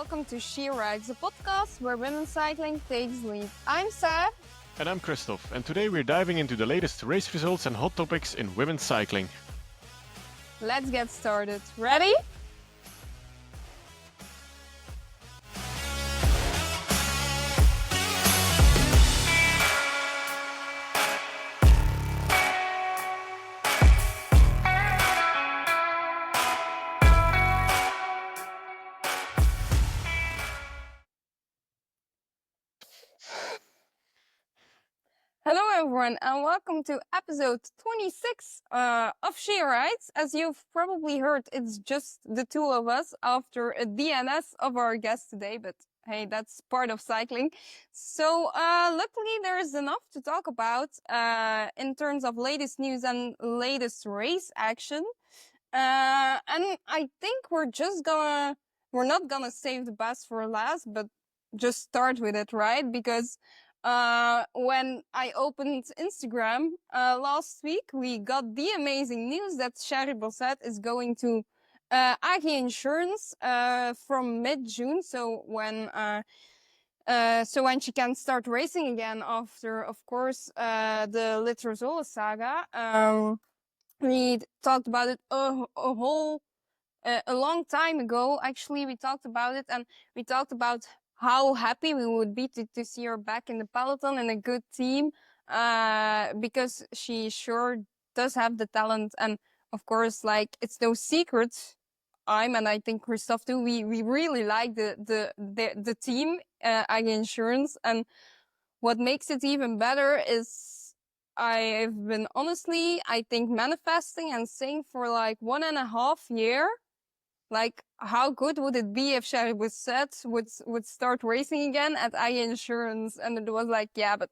welcome to She Rides, a podcast where women's cycling takes lead. I'm Saar. And I'm Kristof, and today we're diving into the latest race results and hot topics in women's cycling. Let's get started. Ready? Hello everyone and welcome to episode 26 of She Rides. As you've probably heard, it's just the two of us after a DNS of our guest today, but hey, that's part of cycling. So luckily there's enough to talk about in terms of latest news and latest race action. And I think we're not gonna save the best for last, but just start with it, right? Because when I opened Instagram last week, we got the amazing news that Shari Bossuyt is going to AG Insurance from mid-June. So when she can start racing again after, of course, the Litrozola saga. We talked about it a long time ago. Actually, we talked about it, and we talked about how happy we would be to see her back in the peloton in a good team, because she sure does have the talent. And of course, like, it's no secret, and I think Kristof too, we really like the team, AG Insurance. And what makes it even better is I've been honestly, I think, manifesting and saying for like 1.5 years, like, how good would it be if Shari Bossuyt would start racing again at AG Insurance? And it was like, yeah, but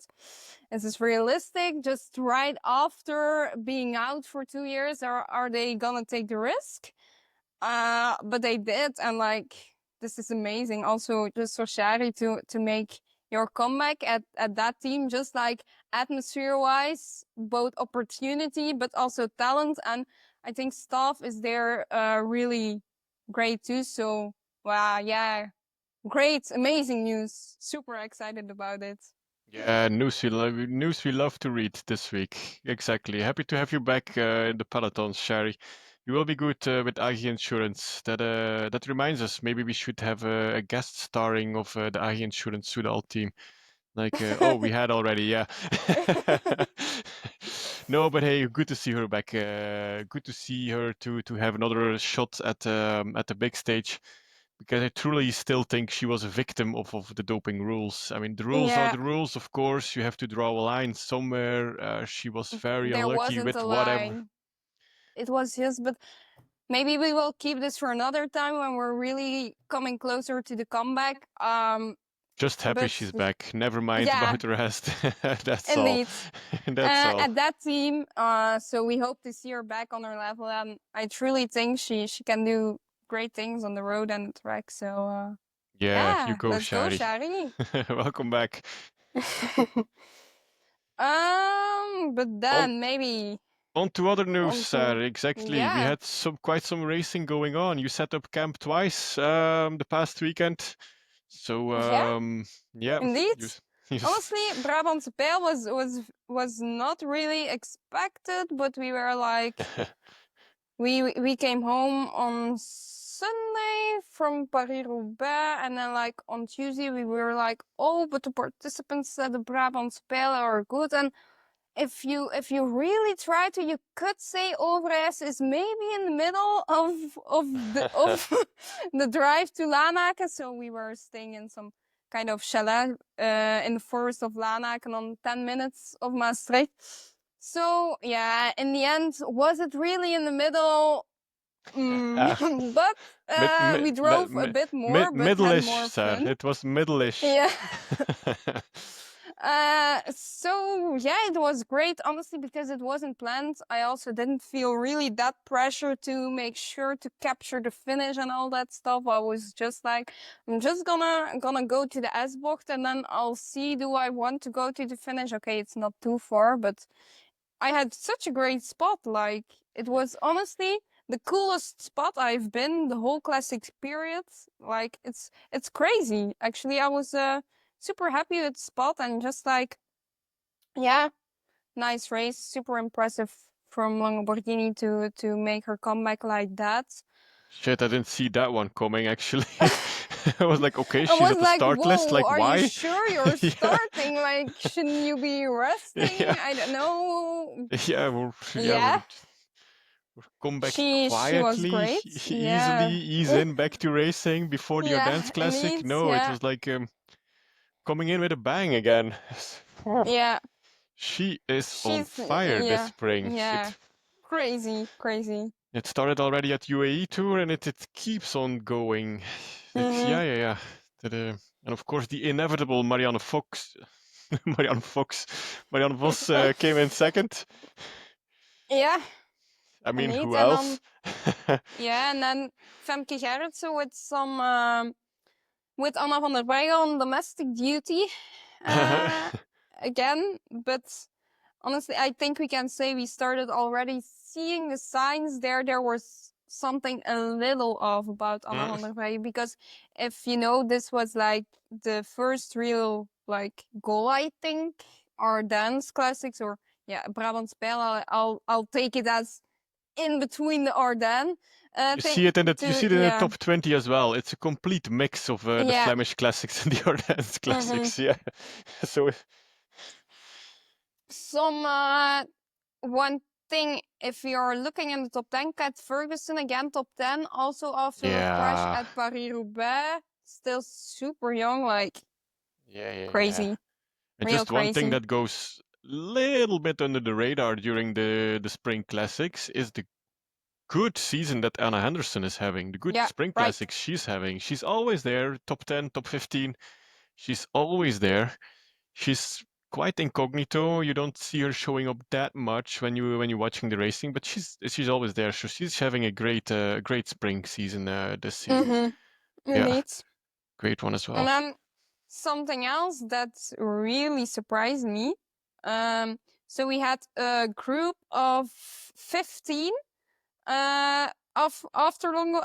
is this realistic? Just right after being out for 2 years, are they gonna take the risk? But they did, and like, this is amazing. Also, just for Shari to make your comeback at that team, just like atmosphere-wise, both opportunity but also talent, and I think staff is there really great too. So wow, yeah, great, amazing news. Super excited about it. Yeah, news we love to read this week. Exactly. Happy to have you back in the peloton, Shari. You will be good with AG Insurance. That reminds us, maybe we should have a guest starring of the AG Insurance Soudal team. Like, we had already, yeah. No, but hey, good to see her back. Good to see her to have another shot at the big stage, because I truly still think she was a victim of the doping rules. I mean, the rules are Yeah, the rules, of course. You have to draw a line somewhere. She was very there unlucky wasn't with a whatever. line. It was just, but maybe we will keep this for another time when we're really coming closer to the comeback. Just happy But she's back. Never mind yeah, about the rest. That's all. indeed. That's all. At that team, so we hope to see her back on her level, and I truly think she can do great things on the road and the track. So Yeah, you yeah, go, let's go, Shari. Shari. Welcome back. But On then maybe on to other news, on to, exactly. We yeah, had quite some racing going on. You set up camp twice the past weekend. So yeah, yeah, indeed. you Honestly, Brabantse Pijl was not really expected, but we were like, we came home on Sunday from Paris-Roubaix, and then like on Tuesday we were like, oh, but the participants at the Brabantse Pijl are good. And if you really try to, you could say Overijs is maybe in the middle of the drive to Lanaken. So we were staying in some kind of chalet in the forest of Lanaken on 10 minutes of Maastricht. So yeah, in the end, was it really in the middle? Ah, But mid, we mid, drove a bit more, but had middle-ish, more sir. fun. It was middle-ish. Yeah. So yeah, it was great, honestly, because it wasn't planned. I also didn't feel really that pressure to make sure to capture the finish and all that stuff. I was just like, I'm just gonna go to the S-bocht, and then I'll see, do I want to go to the finish? Okay, it's not too far, but I had such a great spot. Like, it was honestly the coolest spot I've been the whole classic period. Like it's crazy. Actually, I was super happy with the spot and just like, yeah, nice race, super impressive from Lamborghini to make her comeback like that. Shit, I didn't see that one coming actually. I was like, okay, I she's was at the like, start list. whoa, Like, are you why? sure you're Yeah, starting? Like, shouldn't you be resting? yeah, I don't know. we're Yeah, come back she was quietly, great. easily Yeah. ease in back to racing before the Yeah, Ardennes Classic. indeed. No, it Yeah. was like coming in with a bang again. Yeah. She is on She's fire this yeah. spring. Yeah. Crazy, crazy. It started already at UAE Tour and it keeps on going. Like, Mm-hmm. yeah. And of course, the inevitable Marianne Fox. Marianne Vos came in second. Yeah, I mean, indeed. who And else? yeah, and then Femke Gerritsen with some with Anna van der Breggen on domestic duty uh again, but honestly, I think we can say we started already seeing the signs there. There was something a little off about Anna van der Breggen because if you know, this was like the first real like goal, I think, or dance classics or yeah, Brabant Spel. I'll take it as in between the Ardennes You see thing it in the to yeah top 20 as well. It's a complete mix of the yeah. Flemish classics and the Ardennes Mm-hmm. classics. Yeah. So Some one thing, if you're looking in the top 10, Kat Ferguson again top 10, also after her crash yeah, at Paris-Roubaix, still super young, like yeah. crazy, And real just one thing crazy. that goes little bit under the radar during the spring classics is the good season that Anna Henderson is having. The good Yeah, spring right. classics she's having. She's always there, top 10, top 15. She's always there. She's quite incognito. You don't see her showing up that much when you're watching the racing, but she's always there. So she's having a great spring season this season. Mm-hmm. Yeah, Indeed. great one as And well. then something else that really surprised me. So we had a group of 15 after Longo,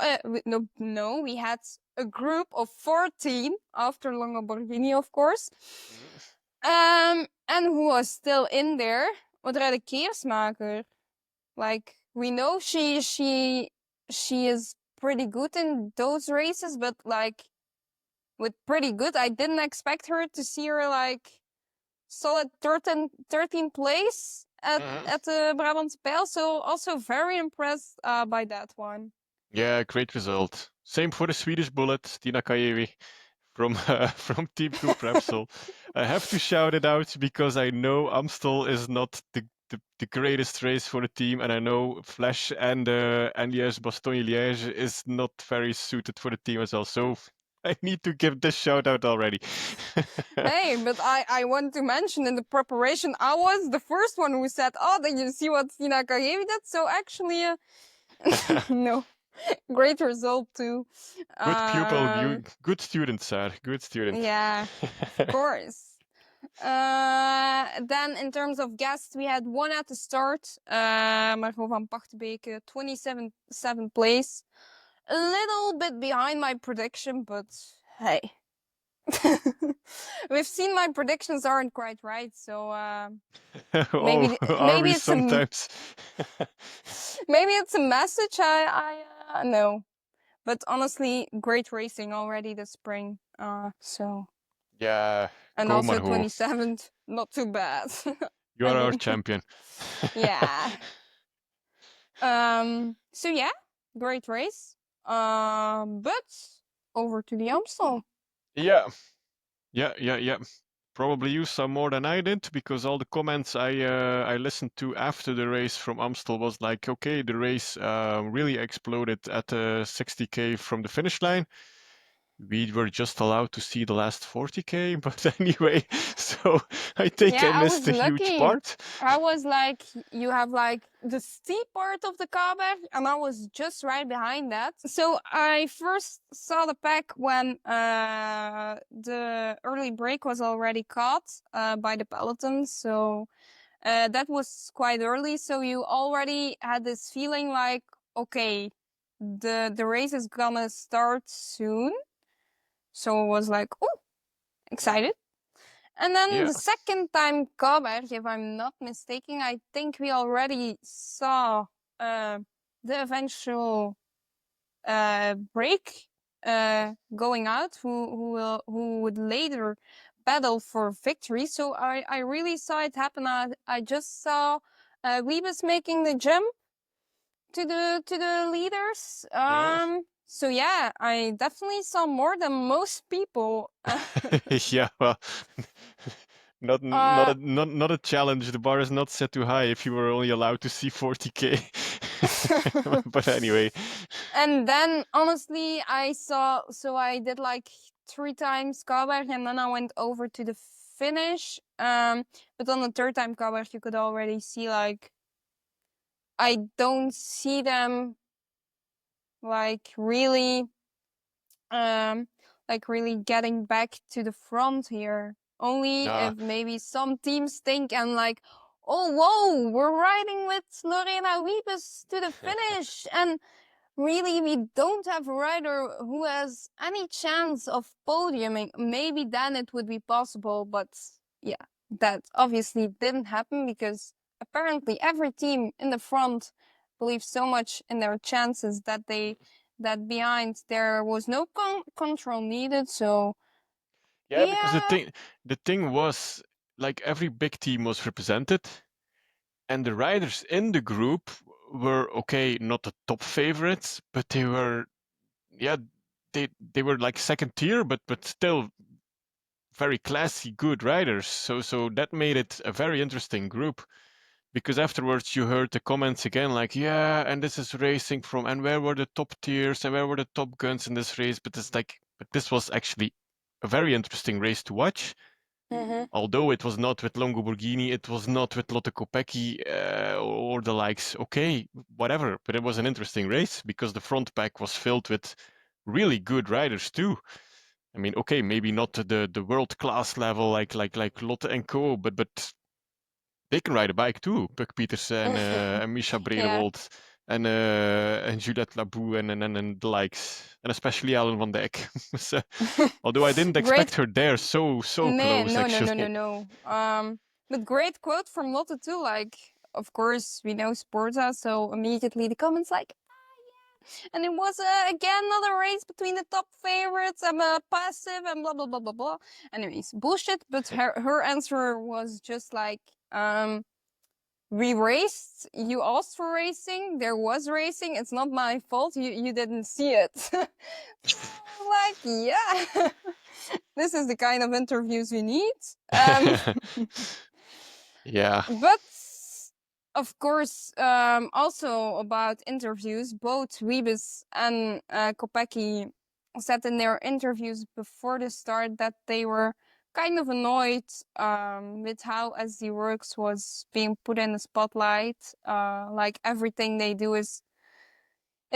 no, we had a group of 14 after Longoborghini, of course. And who was still in there? Audrey de Keersmaker. Like we know she is pretty good in those races, but like with pretty good, I didn't expect her to see her like solid 13th place at the Brabant Spel. So also very impressed by that one. Yeah, great result. Same for the Swedish bullet, Tina Kajevi from from Team Group Repsol. I have to shout it out because I know Amstel is not the greatest race for the team, and I know Flash and Liège-Bastogne-Liège is not very suited for the team as well. So I need to give this shout out already. Hey, but I want to mention in the preparation, I was the first one who said, "Oh, did you see what Tina Kajevi did?" So actually, no, great result too. Good pupil, Um, good student, sir. Good student. yeah, of course. Then in terms of guests, we had one at the start, Margot van Pachtenbeke, 27th place. A little bit behind my prediction, but hey. We've seen my predictions aren't quite right, so Oh, are maybe we it's a sometimes? maybe it's a message. I know, but honestly, great racing already this spring. So Yeah, and go also Margot. 27th, not too bad. You I are our mean, champion. yeah. So yeah, great race. But over to the Amstel. Yeah, yeah. Probably you some more than I did because all the comments I listened to after the race from Amstel was like, okay, the race really exploded at 60K from the finish line. We were just allowed to see the last 40K, but anyway, so I think Yeah, I I missed was a huge lucky. part. I was like, you have like the steep part of the Kaaba, and I was just right behind that. So I first saw the pack when the early break was already caught by the peloton. So that was quite early. So you already had this feeling like, okay, the race is gonna start soon. So I was like, oh, excited. And then Yeah. the second time Kaberg, if I'm not mistaken, I think we already saw the eventual break going out, who would later battle for victory. So I really saw it happen. I just saw Wiebes making the jump to the leaders. Yeah. So yeah, I definitely saw more than most people. Yeah, well, uh, not a challenge. The bar is not set too high if you were only allowed to see 40K. But anyway, And then honestly, I did like 3 times Kaberg and then I went over to the finish. But on the third time Kaberg, you could already see like I don't see them like really really getting back to the front here. Only nah. if maybe some teams think and like, oh whoa, we're riding with Lorena Wiebes to the finish and really we don't have a rider who has any chance of podiuming. Maybe then it would be possible, but yeah, that obviously didn't happen because apparently every team in the front believes so much in their chances that behind there was no control needed. So Yeah, because yeah. the thing was like every big team was represented, and the riders in the group were okay, not the top favorites, but they were, yeah, they were like second tier, but still very classy, good riders. So that made it a very interesting group. Because afterwards you heard the comments again, like, yeah, and this is racing from, and where were the top tiers, and where were the top guns in this race? But it's like, but this was actually a very interesting race to watch. Mhm. Although it was not with Longo Borghini, it was not with Lotte Kopecky or the likes. Okay, whatever, but it was an interesting race because the front pack was filled with really good riders too. I mean, okay, maybe not to the world class level like Lotte and Co, but they can ride a bike too. Puck Pietersen and Misha Yeah. Bredewold and Juliette Labou and the likes, and especially Ellen van Dijk. So, although I didn't Great. expect her there so Nee, close no, no, no, no, actually. no. But great quote from Lotte too. Like, of course, we know Sporza, so immediately the comments like, and it was again another race between the top favorites. I'm passive and blah blah blah blah blah. Anyways, bullshit. But her answer was just like, we raced. You asked for racing. There was racing. It's not my fault. You didn't see it. Like, yeah, this is the kind of interviews we need. Yeah. But of course, also about interviews, both Wiebes and Kopecky said in their interviews before the start that they were kind of annoyed with how SD Works was being put in the spotlight. Like everything they do is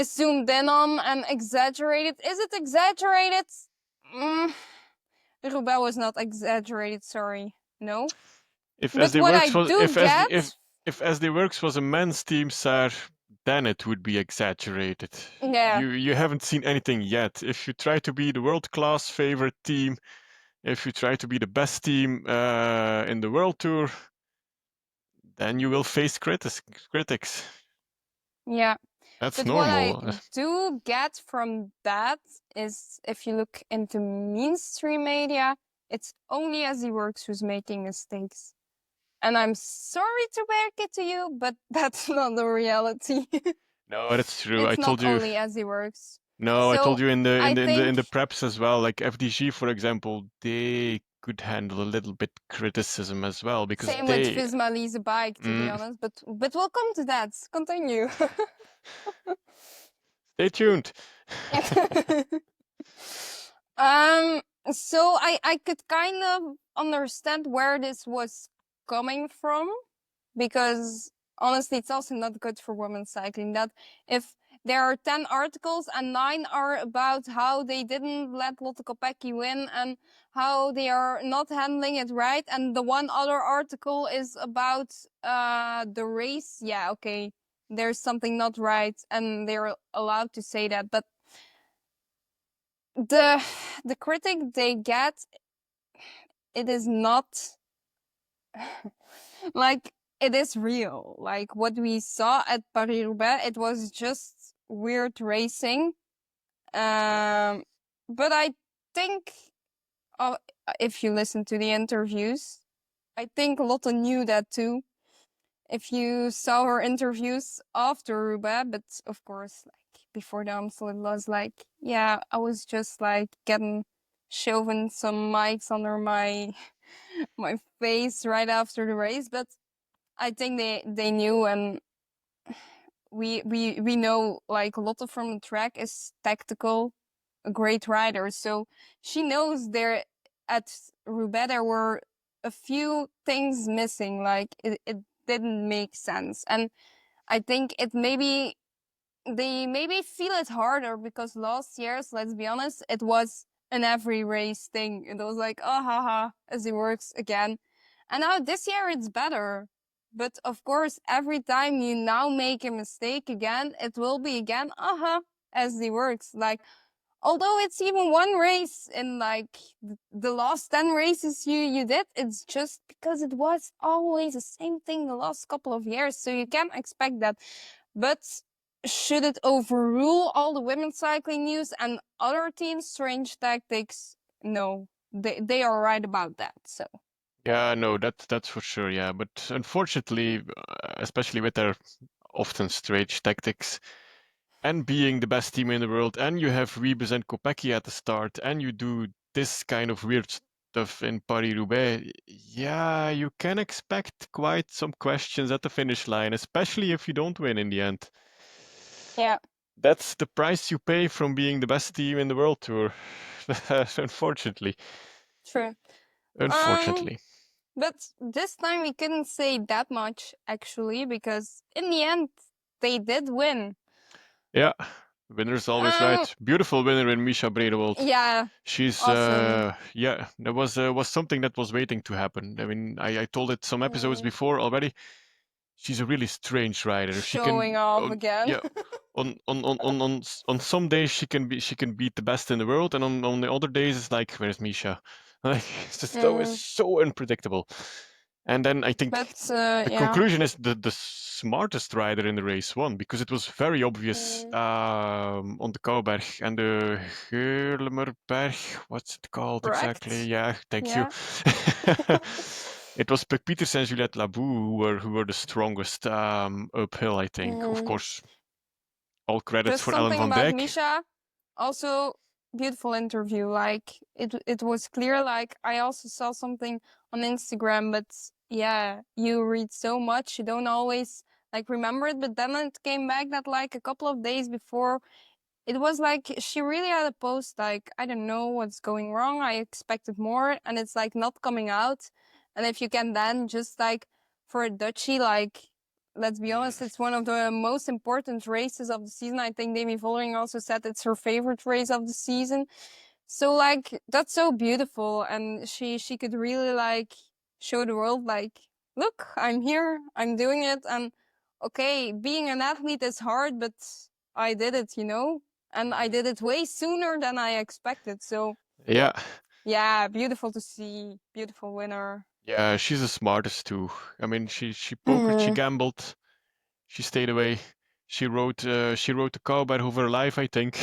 zoomed in on and exaggerated. Is it exaggerated? Mm, Roubaix was not exaggerated, sorry. No. If But SD what I Works was do get, if SD Works was a men's team, Saar, then it would be exaggerated. yeah, You haven't seen anything yet. If you try to be the world class favorite team, if you try to be the best team in the world tour, then you will face critics. yeah. That's But what I normal. do get from that is if you look into mainstream media, it's only as he works who's making mistakes. And I'm sorry to break it to you, but that's not the reality. No, that's true. I It's not told you. only as he works. No, I told So you in the I in the think preps as well. Like FDG, for example, they could handle a little bit criticism as well because same with they. Visma Lease a bike, to be Mm, honest. But we'll come to that. Continue. stay tuned. Um, so I could kind of understand where this was coming from because honestly, it's also not good for women's cycling that if there are 10 articles and 9 are about how they didn't let Lotte Kopecky win and how they are not handling it right, and the one other article is about the race. Yeah, okay. there's something not right, and they're allowed to say that. But the the critic they get, it is not like it is real. Like what we saw at Paris-Roubaix, it was just weird racing. Um, but I think uh, if you listen to the interviews, I think Lotte knew that too. If you saw her interviews after Roubaix, but of course, like before the Amstel, it was like, yeah, I was just like getting shoving some mics under my my face right after the race. But I think they knew, and we know like Lotte from the track is tactical, a great rider, so she knows there at Roubaix there were a few things missing, like it didn't make sense. And I think it maybe they maybe feel it harder because last year's, let's be honest, it was an every race thing. It was like, oh haha, as it works again. And now this year it's better. But of course, every time you now make a mistake again, it will be again, as it works. Like, although it's even one race in like the last 10 races you did, it's just because it was always the same thing the last couple of years. So you can't expect that. But should it overrule all the women's cycling news and other teams' strange tactics? No, they are right about that. So Yeah, no, that's for sure. Yeah, but unfortunately, especially with their often strange tactics, and being the best team in the world, and you have Rebus and Kopecky at the start, and you do this kind of weird stuff in Paris-Roubaix, yeah, you can expect quite some questions at the finish line, especially if you don't win in the end. yeah, That's the price you pay from being the best team in the world tour. Unfortunately. true. Um, Unfortunately. but this time we couldn't say that much actually because in the end they did win. Yeah, winner's always Um, right. Beautiful winner in Misha Bredewold. yeah, She's awesome. yeah, there was something that was waiting to happen. I mean, I told it some episodes Mm, before already. She's a really strange rider. She showing can off on again. yeah, on some days she can beat the best in the world, and on the other days it's like, where's Misha? Like it's Mm, so unpredictable. And then I think but the yeah. conclusion is the smartest rider in the race won, because it was very obvious Mm, on the Kouberg and the Geurlemerberg. What's it called exactly? correct. Yeah, thank you. Yeah. It was Puk Pieters and Juliette Labou who were the strongest uphill, I think. Of Mm. course, all credits Just for Ellen something van about Dijk. Misha. Also, beautiful interview. Like it was clear. Like I also saw something on Instagram, but yeah, you read so much, you don't always like remember it. But then it came back that like a couple of days before, it was like she really had a post like, I don't know what's going wrong. I expected more, and it's like not coming out. And if you can then just like for a Dutchie, like let's be honest, it's one of the most important races of the season. I think Demi Vollering also said it's her favorite race of the season. So like that's so beautiful, and she could really like show the world like, look, I'm here, I'm doing it, and okay, being an athlete is hard, but I did it, you know, and I did it way sooner than I expected. So Yeah, yeah, beautiful to see, beautiful winner. yeah, she's the smartest too. I mean, she pokered, she Mm. gambled, she stayed away. She wrote the Cowbird of her life, I think.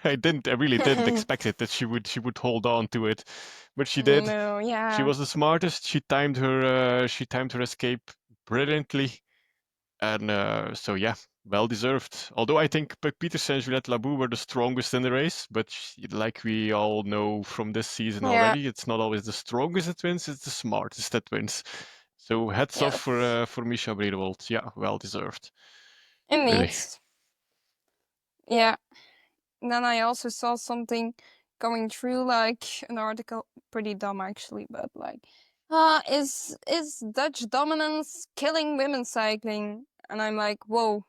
I really didn't expect it that she would hold on to it, but she did. No, She yeah, was the smartest. She timed her escape brilliantly, and so yeah, well deserved. Although I think Peterson and Juliette Labou were the strongest in the race, but like we all know from this season yeah, already, it's not always the strongest that wins; it's the smartest that wins. So hats off yes, for Misha Bredewold. Yeah, well deserved. indeed, Really. yeah. Then I also saw something going through like an article, pretty dumb actually, but like, is Dutch dominance killing women's cycling? And I'm like, whoa,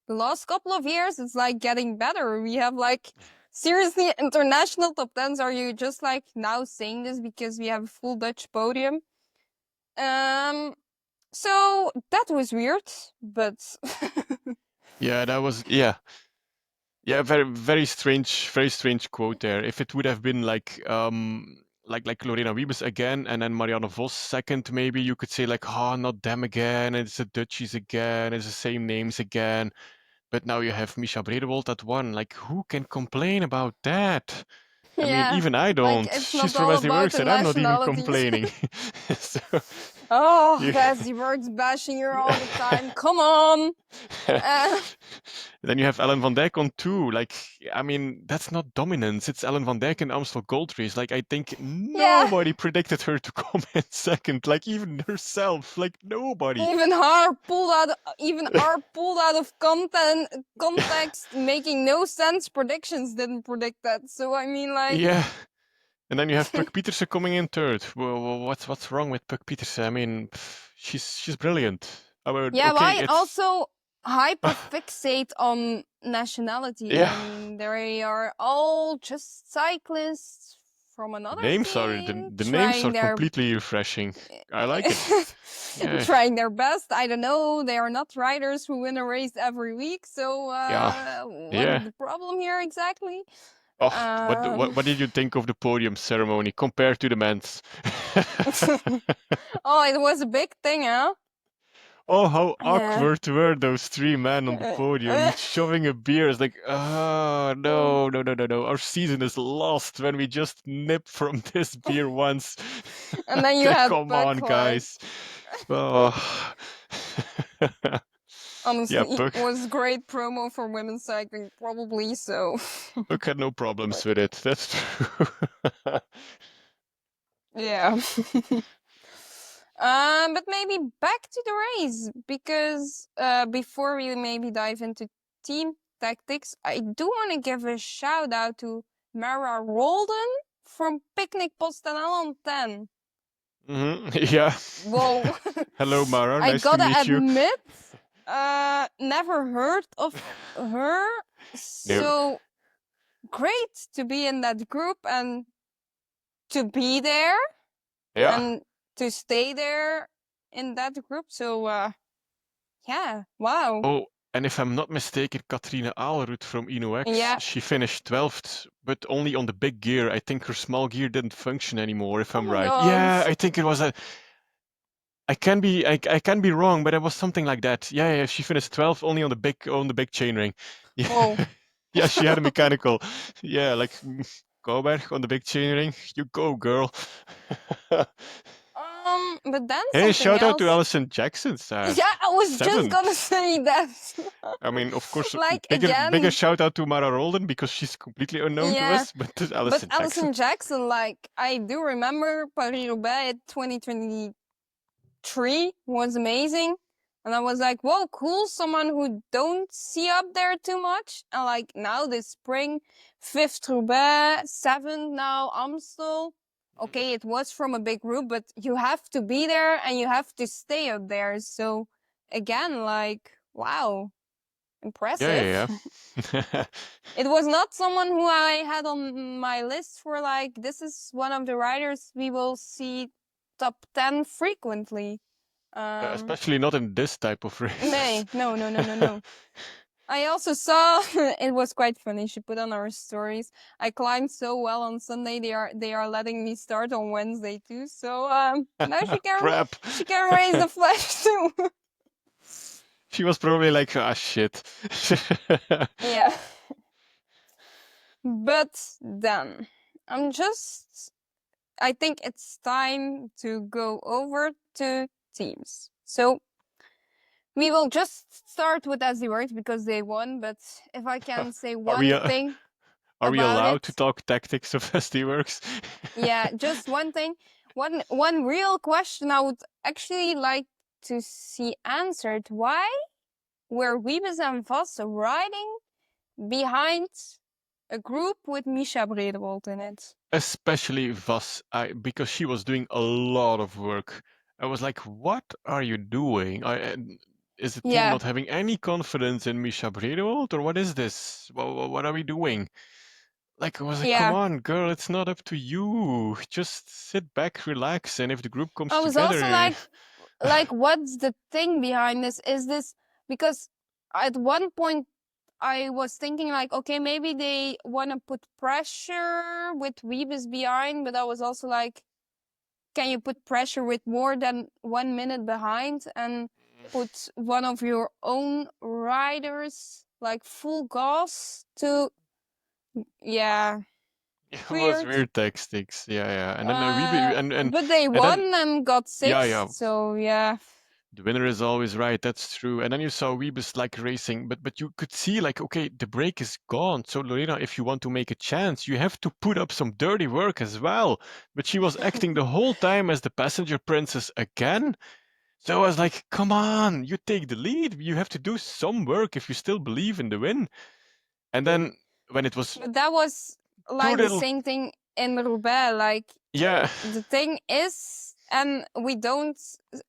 the last couple of years it's like getting better. We have like seriously international top tens. Are you just like now saying this because we have a full Dutch podium? Um So that was weird, but Yeah, that was yeah, very strange quote there. If it would have been like Lorena Wiebes again and then Marianne Vos second, maybe you could say like, oh, not them again, it's the Dutchies again, it's the same names again. But now you have Misha Bredewold at one. Like, who can complain about that? I mean, yeah, even I like don't. it's She's not from all SD about Works the and I'm not even nationalities. complaining. So Oh, you Bessie Works bashing her all the time. Come on. Uh, Then you have Ellen van Dijk on two. Like, I mean, that's not dominance. It's Ellen van Dijk in Amstel Gold Race. Like, I think yeah, nobody predicted her to come in second. Like, even herself. Like, nobody. even her pulled out of context, making no sense predictions didn't predict that. So I mean, like, Yeah. And then you have Puck Pieterse coming in third. Well, what's wrong with Puck Pieterse? I mean, she's brilliant. I mean, yeah, okay, why it's also hyperfixate on nationality? yeah. I mean, they are all just cyclists from another team The names are completely refreshing. I like it. Yeah, trying their best. I don't know. They are not riders who win a race every week. So yeah, what is yeah. the problem here exactly? Oh, Um, what did you think of the podium ceremony compared to the men's? oh, it was a big thing, huh? Oh, how Yeah. awkward were those three men on the podium, each shoving a beer. It's like, oh, no, no, no, no, no. Our season is lost when we just nip from this beer once. And then you Okay, had come on, Puck, like, guys. Oh. Yeah, honestly, it Puck. was great promo for women's cycling, probably. So, Puck had no problems with it. That's true. yeah. But maybe back to the race because before we maybe dive into team tactics, I do want to give a shout out to Mara Roldan from Picnic Postanel on 10. Yeah. Whoa, Hello, Mara. I Nice to gotta meet you. admit, never heard of her. No. So great to be in that group and to be there Yeah. and to stay there in that group. So yeah, wow. Oh, and if I'm not mistaken, Katrine Aalroet from InnoX, Yeah. she finished 12th, but only on the big gear. I think her small gear didn't function anymore, if Oh I'm my right. god. Yeah, I think it was a. I can be wrong, but it was something like that. Yeah, yeah, she finished 12th only on the big chainring. Whoa. Yeah, yeah, she had a mechanical. Yeah, like go back on the big chainring. You go, girl. But then Hey, something shout out to else. Alison Jackson, Yeah, I was just gonna seventh. say that. I mean, of course, Like bigger again, shout out to Mara Roldan because she's completely unknown to yeah. us, but to But Alison Jackson. Alison Jackson, like I do remember Paris-Roubaix 2023 was amazing. And I was like, whoa, cool, someone who don't see up there too much. And like now this spring, 5th Roubaix, 7th now Amstel. Okay, it was from a big group, but you have to be there and you have to stay up there. So again, like, wow, Yeah, impressive. yeah, yeah. It was not someone who I had on my list for like, this is one of the riders we will see top 10 frequently. Especially not in this type of races. No. I also saw it was quite funny. She put on our stories. I climbed so well on Sunday. They are letting me start on Wednesday too. So now Crap. she can raise the flash too. She was probably like, ah, shit. Yeah. But then I think it's time to go over to teams. So we will just start with as the words because they won. But if I can say Are we one thing are we about allowed to it, talk tactics of SD Works? yeah, just one thing. One real question I would actually like to see answered. Why were Wiebes and Vos riding behind a group with Misha Bredewold in it? Especially Vas, because she was doing a lot of work. I was like, what are you doing? Is the team Yeah, not having any confidence in Misha Bredewold, or what is this? What are we doing? Like, I was like, come yeah. on, girl, it's not up to you. Just sit back, relax, and if the group comes I was also together, like, like, what's the thing behind this? Is this because at one point I was thinking like, okay, maybe they want to put pressure with Weebus behind, but I was also like, can you put pressure with more than 1 minute behind and put one of your own riders like full gas to, yeah, It was weird. weird tactics. Yeah, yeah. And then we be, But they and then won and got yeah, yeah. sixth, so yeah. The winner is always right. That's true. And then you saw Weebus like racing, but you could see like, okay, the break is gone. So Lorena, if you want to make a chance, you have to put up some dirty work as well. But she was acting the whole time as the passenger princess again. So I was like, come on, you take the lead. You have to do some work if you still believe in the win. And then when it was But that was too like the little, same thing in Roubaix. Like yeah, the thing is, and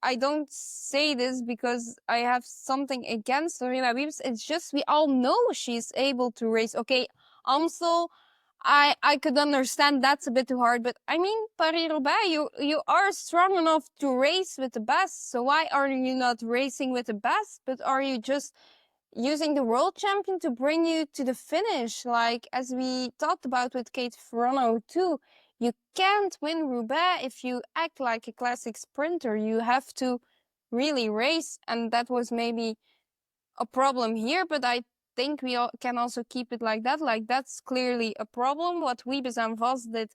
I don't say this because I have something against Lorena Wiebes. It's just we all know she's able to race. Okay, Amstel, I could understand that's a bit too hard, but I mean Paris-Roubaix, you are strong enough to race with the best. So why are you not racing with the best? But are you just using the world champion to bring you to the finish? Like as we talked about with Kate Ferrano too, you can't win Roubaix if you act like a classic sprinter. You have to really race, and that was maybe a problem here, but I think we can also keep it like that. Like that's clearly a problem. What Wiebes and Vos did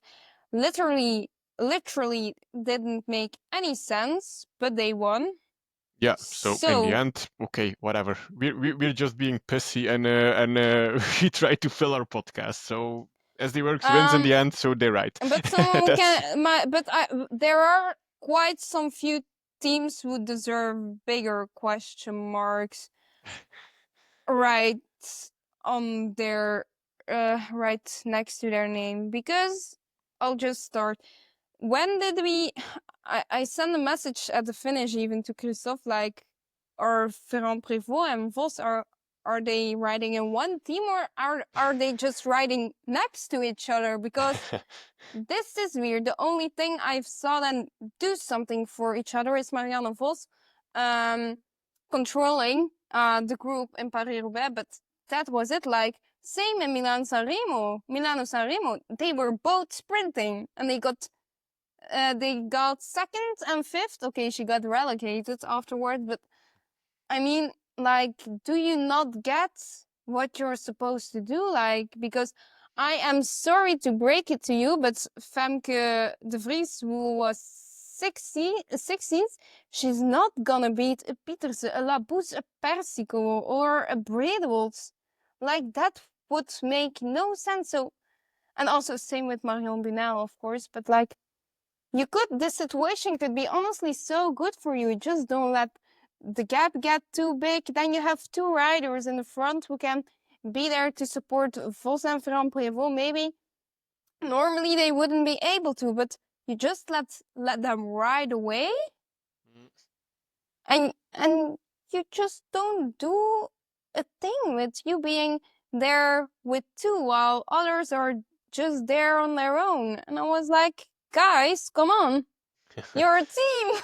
literally didn't make any sense, but they won. yeah. So in the So end, okay, whatever. We're just being pissy and we try to fill our podcast. So SD Works wins in um the end, so they're right. but someone That's can but there are quite some few teams who deserve bigger question marks right on their right next to their name, because I'll just start. When did we I sent a message at the finish even to Kristof, like, are Ferrand Prévost and Vos, are they riding in one team, or are they just riding next to each other? Because this is weird. The only thing I've saw them do something for each other is Marianne Vos controlling the group in Paris-Roubaix, but that was it. Like, same in Milano Sanremo, they were both sprinting and they got second and fifth. Okay, she got relegated afterward, but I mean, like, do you not get what you're supposed to do? Like, because I am sorry to break it to you, but Femke de Vries, who was 16th, she's not gonna beat a Pieterse, a Labous, a Persico, or a Bredewold. Like, that would make no sense. So, and also same with Marion Bunel, of course, but like, this situation could be honestly so good for you. Just don't let the gap get too big. Then you have two riders in the front who can be there to support Vos and Ferrand Prévost. Maybe normally they wouldn't be able to, but you just let them ride away, and you just don't do a thing with you being there with two while others are just there on their own. And I was like, guys, come on. You're a team.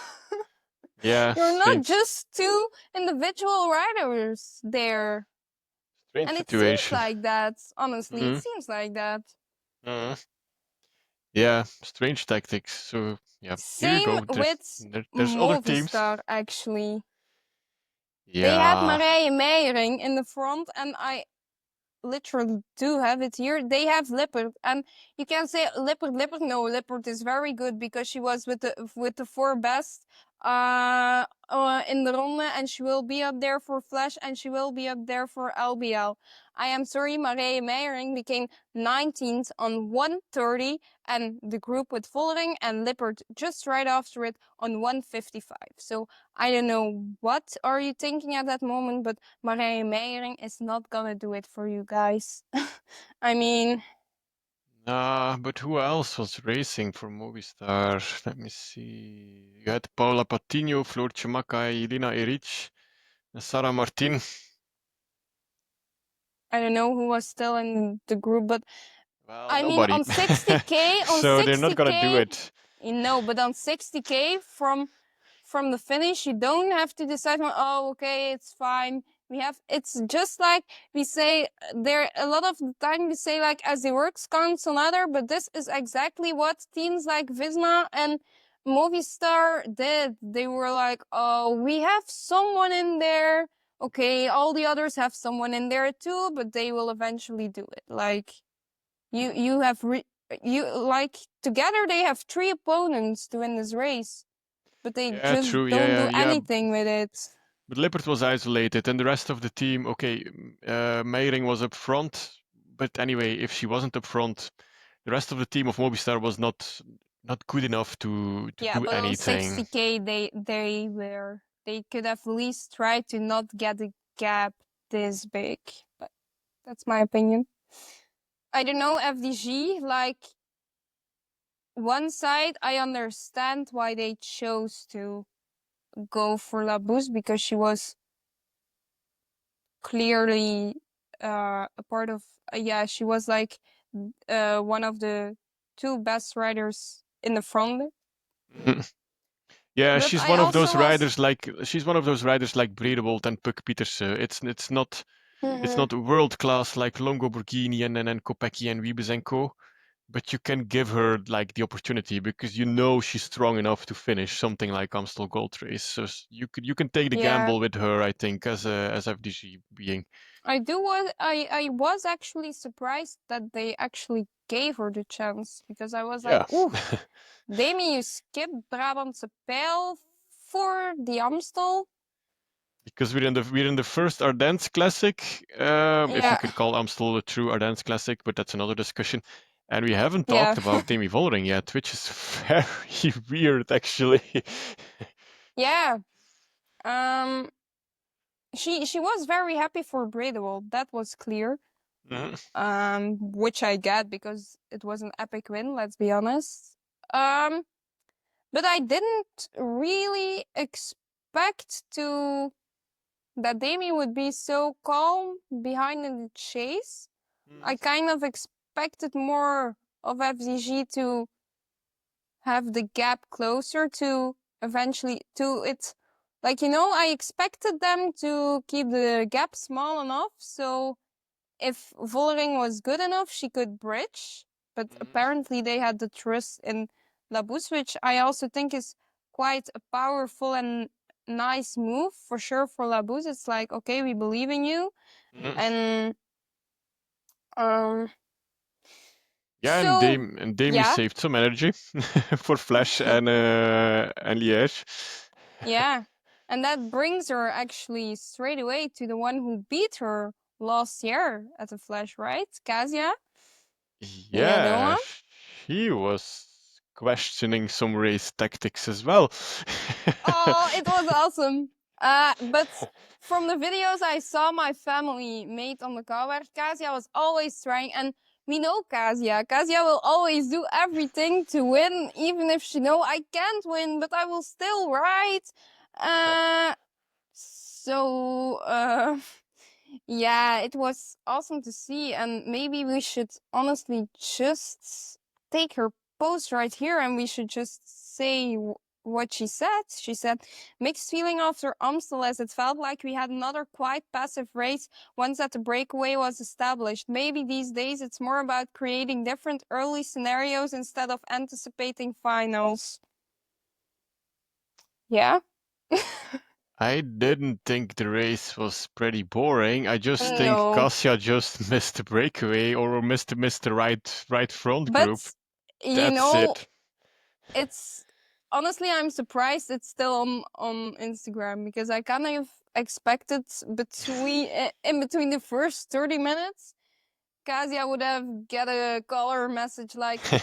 yeah, You're not strange, just two individual riders there. strange And it seems situation. like that. Honestly, it Mm, seems like that. mm. Yeah, strange tactics. So yeah, here you Same go. with There's other teams. Movistar, actually. They had Yeah. Marije Meijering in the front, and I literally do have it here. They have Lippert, and you can say Lippert. No, Lippert is very good because she was with the four best in the ronde, and she will be up there for Flash, and she will be up there for LBL. I am sorry, Marije Meijering became 19th on 130, and the group with Vollering and Lippert just right after it on 155. So I don't know what are you thinking at that moment, but Marije Meijering is not gonna do it for you guys. I mean, But who else was racing for Movistar? Let me see. You had Paula Patino, Floortje Makai, Elina Eric, and Sarah Martin. I don't know who was still in the group, but Well, I mean, nobody. on 60K, So they're not gonna do it. no, but on 60K from the finish. You don't have to decide, oh, okay, it's fine. It's just like we say there a lot of the time we say like as the works counts another, but this is exactly what teams like Visma and Movistar did. They were like, oh, we have someone in there. Okay, all the others have someone in there too, but they will eventually do it. Like you have you like together they have 3 opponents to win this race, but they Yeah, just true. don't Yeah, do yeah. anything with it. But Lippert was isolated, and the rest of the team, okay, Meiring was up front, but anyway, if she wasn't up front, the rest of the team of Mobistar was not good enough to Yeah, do but on anything. 60K they could have at least tried to not get a gap this big. But that's my opinion. I don't know, FDG, like one side I understand why they chose to go for La Boost because she was clearly a part of yeah, she was like one of the 2 best riders in the front. Yeah, But she's I one of also those was riders like Bredewold and Puck Pieterse. It's Mhm. not world class like Longo Borghini and Kopecky and Wiebes, but you can give her like the opportunity because you know she's strong enough to finish something like Amstel Gold Race. So you can take the Yeah, gamble with her, I think, as FDG being. I was actually surprised that they actually gave her the chance because I was like, Yeah. ooh, Demi, you skip Brabantse Pijl for the Amstel. Because we're in the first Ardennes Classic, if you Yeah, could call Amstel a true Ardennes Classic, but that's another discussion. And we haven't yeah, talked about Demi Vollering yet, which is very weird, actually. yeah. Um, she was very happy for Bredewald. That was clear. Mhm. Which I get because it was an epic win. Let's be honest. Um, but I didn't really expect to that Demi would be so calm behind in the chase. I kind of expected more of FZG to have the gap closer to eventually to it. Like, I expected them to keep the gap small enough so if Vollering was good enough, she could bridge. But apparently they had the trust in Labus, which I also think is quite a powerful and nice move for sure for Labus. It's like, okay, we believe in you. Mhm. And um Yeah, so and Demi yeah, saved some energy for Flash and Liège. yeah. And that brings her actually straight away to the one who beat her last year at the Flash, right? Kasia? The other Yeah, one? she was questioning some race tactics as well. Oh, it was awesome. But from the videos I saw my family made on the car, Kasia was always trying, and we know Kasia. Kasia will always do everything to win, even if she know I can't win, but I will still ride. Uh, so yeah, it was awesome to see, and maybe we should honestly just take her post right here and we should just say what she said. She said, mixed feeling after Amstel as it felt like we had another quite passive race once that the breakaway was established. Maybe these days it's more about creating different early scenarios instead of anticipating finals. Yeah? I didn't think the race was pretty boring. I just think No. Kasia just missed the breakaway or missed the right front But, group. you That's know, it. it's honestly I'm surprised it's still on Instagram because I kind of expected in between the first 30 minutes, Kasia would have get a caller message like,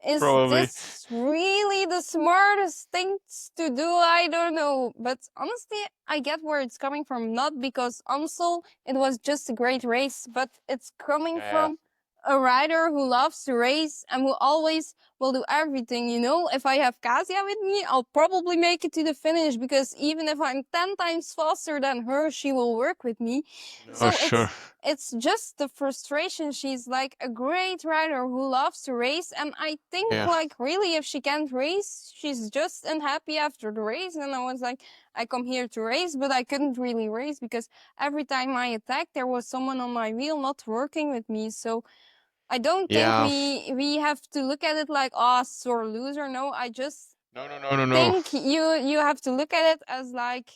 is Probably. this really the smartest thing to do? I don't know. But honestly, I get where it's coming from. Not because Amstel, it was just a great race, but it's coming Yeah. from a rider who loves to race and who always will do everything. You know, if I have Kasia with me, I'll probably make it to the finish because even if I'm 10 times faster than her, she will work with me. Oh, So sure. it's just the frustration. She's like a great rider who loves to race, and I think Yeah. like really if she can't race, she's just unhappy after the race. And I was like, I come here to race, but I couldn't really race because every time I attacked, there was someone on my wheel not working with me. So I don't think Yeah. we have to look at it like, oh, sore loser. No, I just No, no, no, no, no. think you have to look at it as like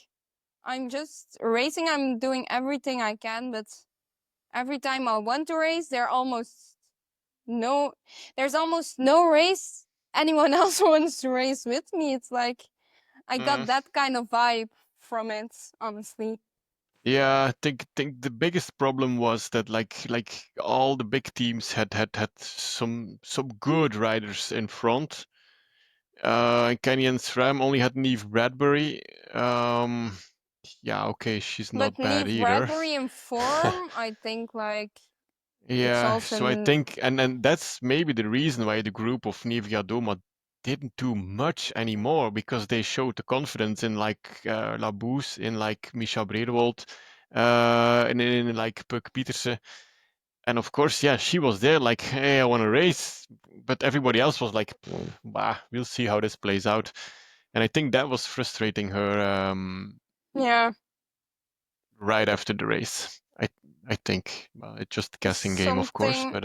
I'm just racing. I'm doing everything I can, but every time I want to race, no, there's almost no race anyone else wants to race with me. It's like I got Mm. that kind of vibe from it, honestly. Yeah, I think the biggest problem was that like all the big teams had some good riders in front. Kenny and SRAM only had Neve Bradbury. Um, yeah, okay, she's But not bad Neve either. Bradbury in form, I think like it's Yeah, also so I think, and that's maybe the reason why the group of Nivea Doma didn't do much anymore, because they showed the confidence in like Labouse, in like Misha Bredewold, and in like Puck Pietersen. And of course, yeah, she was there like, hey, I want to race. But everybody else was like, bah, we'll see how this plays out. And I think that was frustrating her yeah. right after the race. I think. Well, it's just a guessing game, of course, Something but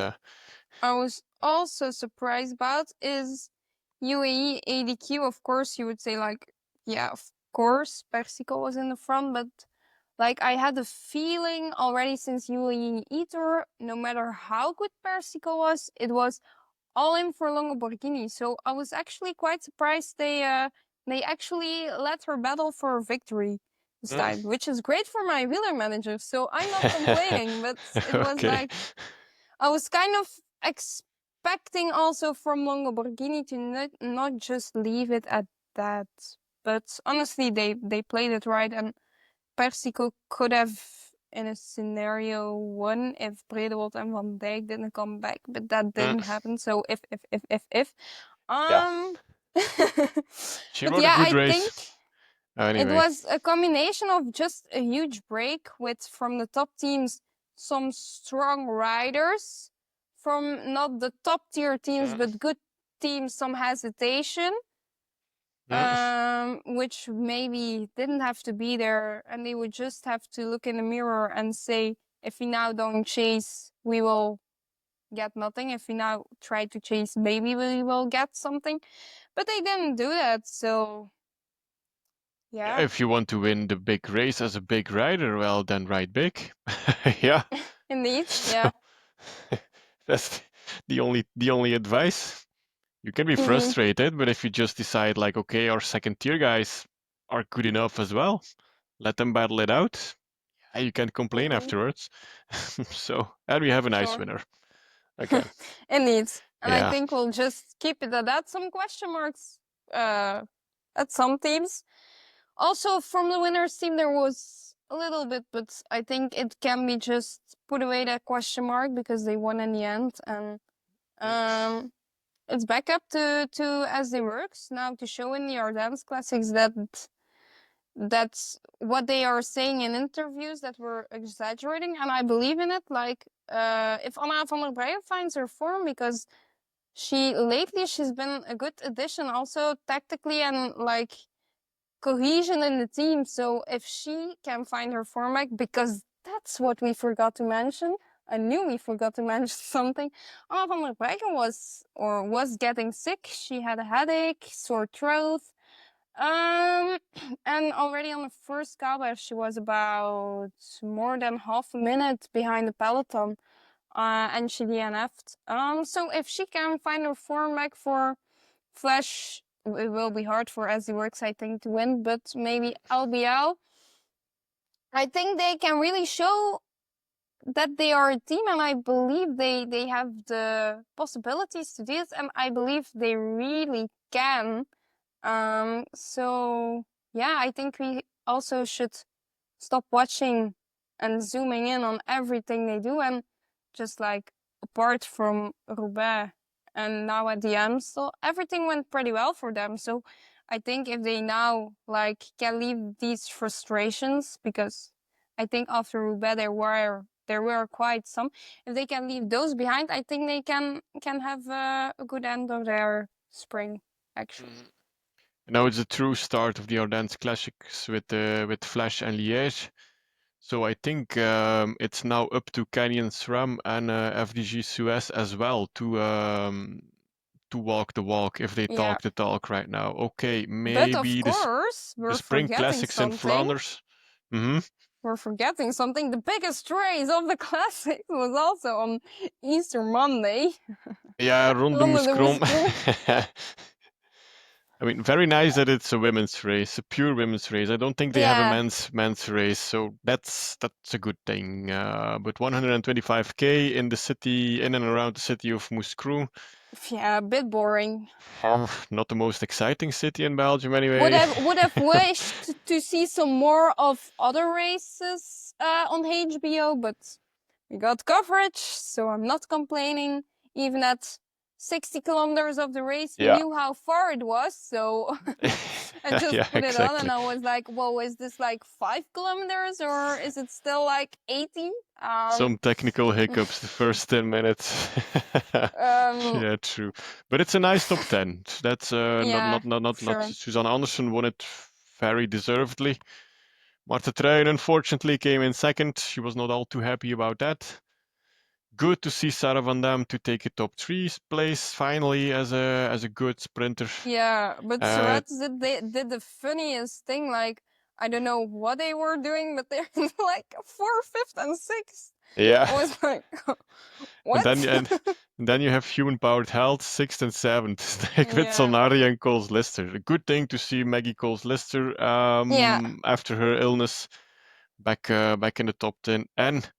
I was also surprised about is UAE ADQ. Of course, you would say like, yeah, of course, Persico was in the front, but like I had a feeling already since UAE Eater, no matter how good Persico was, it was all in for Lamborghini. So I was actually quite surprised they actually let her battle for victory this mm. time, which is great for my wheeler manager. So I'm not complaining, but it was Okay. like I was kind of expecting also from Lamborghini to not just leave it at that. But honestly, they played it right, and Persico could have, in a scenario, won if Bredewold and Van Dijk didn't come back, but that Mm. didn't happen. So if. Yeah. Um, She but rode a yeah, good I think race. it Anyway. was a combination of just a huge break with from the top teams some strong riders, from not the top tier teams Mm. but good teams some hesitation, Mm. which maybe didn't have to be there, and they would just have to look in the mirror and say, if we now don't chase, we will get nothing. If we now try to chase, maybe we will get something. But they didn't do that, so yeah. If you want to win the big race as a big rider, well, then ride big. Yeah. Indeed, So yeah. that's the only advice. You can be Mm-hmm. frustrated, but if you just decide like, okay, our second tier guys are good enough as well, let them battle it out. Yeah, you can't complain Mm-hmm. afterwards. So, and we have a nice Sure. winner again. Indeed. And I Yeah. think we'll just keep it at that. Some question marks uh, at some teams. Also, from the winners team, there was a little bit, but I think it can be just put away that question mark because they won in the end. And um, it's back up to as they works now to show in the Ardennes Classics that that's what they are saying in interviews that we're exaggerating, and I believe in it. Like, if Anna van der Breyen finds her form, because she's been a good addition, also tactically and like cohesion in the team. So if she can find her form back, because that's what we forgot to mention. I knew we forgot to mention something. Anna van der Breyen was getting sick. She had a headache, sore throat. And already on the first Kaber, she was about more than half a minute behind the peloton, and she DNF'd. So if she can find her form back for Flash, it will be hard for As He Works, I think, to win, but maybe LBL. I think they can really show that they are a team, and I believe they have the possibilities to do it, and I believe they really can. So yeah, I think we also should stop watching and zooming in on everything they do and just like apart from Roubaix and now at the Amstel, everything went pretty well for them. So I think if they now like can leave these frustrations, because I think after Roubaix there were quite some. If they can leave those behind, I think they can have a good end of their spring, actually. Mhm. Now it's a true start of the Ardennes Classics with Flash and Liège. So I think it's now up to Canyon SRAM and FDG Suez as well to walk the walk if they Yeah. talk the talk right now. Okay, But of maybe course, the we're Spring forgetting Classics in something. Flanders. Mm-hmm. We're forgetting something. The biggest race of the classic was also on Easter Monday. Yeah, Ronde Ronde de Moeskroom. Moeskroen. I mean, very nice that it's a women's race, a pure women's race. I don't think they have a Yeah, men's race, so that's a good thing. But 125K in the city, in and around the city of Moeskroen, yeah, a bit boring. not the most exciting city in Belgium Would anyway. have would have wished to see some more of other races on HBO, but we got coverage, so I'm not complaining. Even at 60 kilometers of the race, we Yeah. knew how far it was, so I just Yeah, put it on and exactly. I was like, whoa, is this like 5 kilometers or is it still like 80? Some technical hiccups the first 10 minutes. um, Yeah, true. But it's a nice top 10. That's yeah, not sure. Suzanne Anderson won it very deservedly. Marta Truijn unfortunately came in second. She was not all too happy about that. Good to see Sarah van Dam to take a top three place finally as a good sprinter. Yeah, but Uh, Surratt did the funniest thing. Like, I don't know what they were doing, but they're like fourth, fifth, and sixth. yeah. I was like, And what? then you have human powered health, sixth and seventh, like with Yeah, Solnari and Coles Lister. A good thing to see Maggie Coles Lister yeah, after her illness back in the top 10. And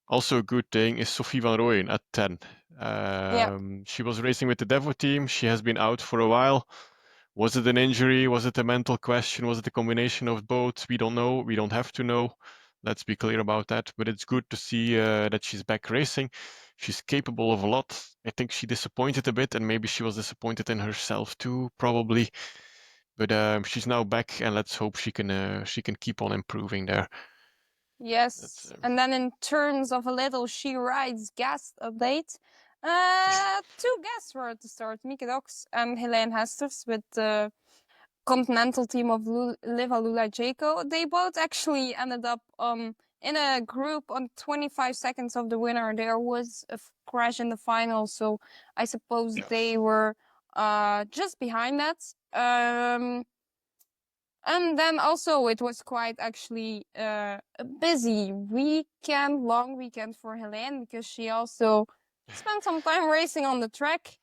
also a good thing is Sophie van Rooyen at 10. yeah. She was racing with the Devo team. She has been out for a while. Was it an injury? Was it a mental question? Was it a combination of both? We don't know. We don't have to know. Let's be clear about that. But it's good to see that she's back racing. She's capable of a lot. I think she disappointed a bit, and maybe she was disappointed in herself too, probably. But she's now back, and let's hope she can keep on improving there. That's Yes. And then in terms of a little She Rides guest update, two guests were at the start, Mieke Dox and Helene Hesters with the continental team of Liva Lula Jaco. They both actually ended up in a group on 25 seconds of the winner. There was a crash in the final, so I suppose yes. they were just behind that. And then also it was quite actually a busy weekend, long weekend for Helene, because she also spent some time racing on the track.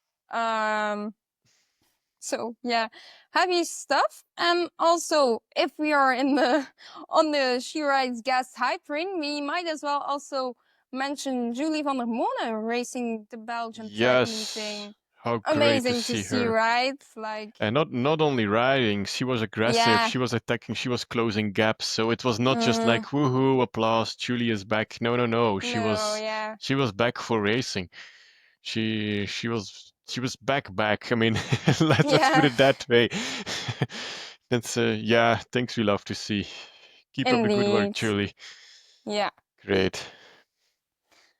So yeah, heavy stuff. And also, if we are in the on the She Rides guest hype train, we might as well also mention Julie van der Molen racing the Belgian track Yes. meeting. How great to Amazing to see see, her. right? Like, And not only riding, she was aggressive, yeah, she was attacking, she was closing gaps. So it was not just like woohoo, applause, Julie is back. No, no, no. no, yeah, She was back for racing. She was back. I mean, let's put yeah, it that way. That's yeah, things we love to see. Keep up the good work, indeed, Julie. yeah. Great.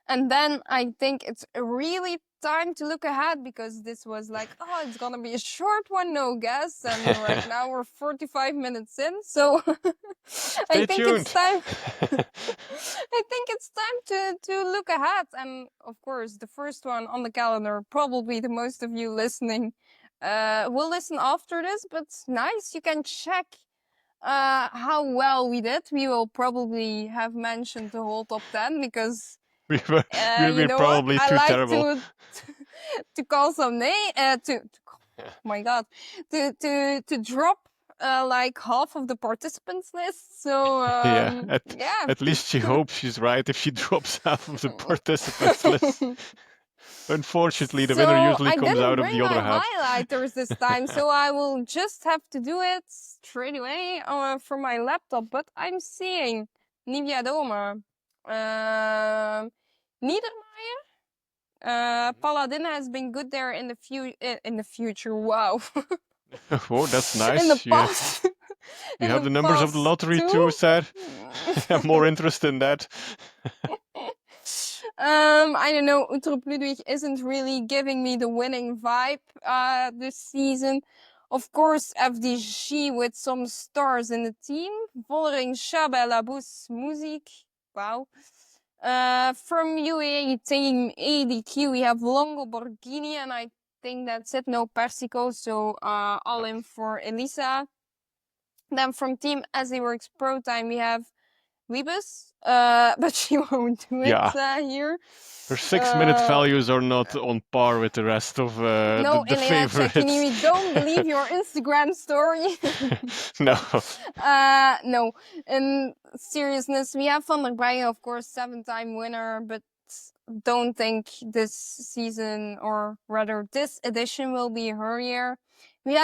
And then I think it's really time to look ahead, because this was like, oh, it's gonna be a short one, no guess. And right now we're 45 minutes in, so I Stay think it's tuned. time. I think it's time to look ahead. And of course, the first one on the calendar, probably the most of you listening will listen after this, but nice, you can check how well we did. We will probably have mentioned the whole top 10, because we were we've you been know what? probably I too like terrible. to call some name oh my god, to drop like half of the participants list. So Yeah, yeah. at least she hopes she's right if she drops half of the participants list. Unfortunately, the winner So usually I comes didn't out of bring the my other half. highlighters this time, so I will just have to do it straight away from my laptop. But I'm seeing Nivia Doma, Niedermeyer, Paladin has been good there in the future. Wow. Oh, that's In the nice. past. You In have the the numbers of the past lottery too. too, Saar. I'm more interested in that. I don't know. Utrop Ludwig isn't really giving me the winning vibe this season. Of course, FDG with some stars in the team. Vollering, Chabelle, Labous, Muziek. Wow. From UAE Team ADQ, we have Longo Borghini, and I think that's it. No Persico, so all in for Elisa. Then from Team As It Works Pro Time, we have Weebus, but she won't do it Yeah. here. Her 6-minute values are not on par with the rest of No, the Elena favorites. Cecchini, don't believe your Instagram story. No. No. In seriousness, we have Van der Breggen, of course, 7-time winner, but don't think this season, or rather this edition, will be her year. We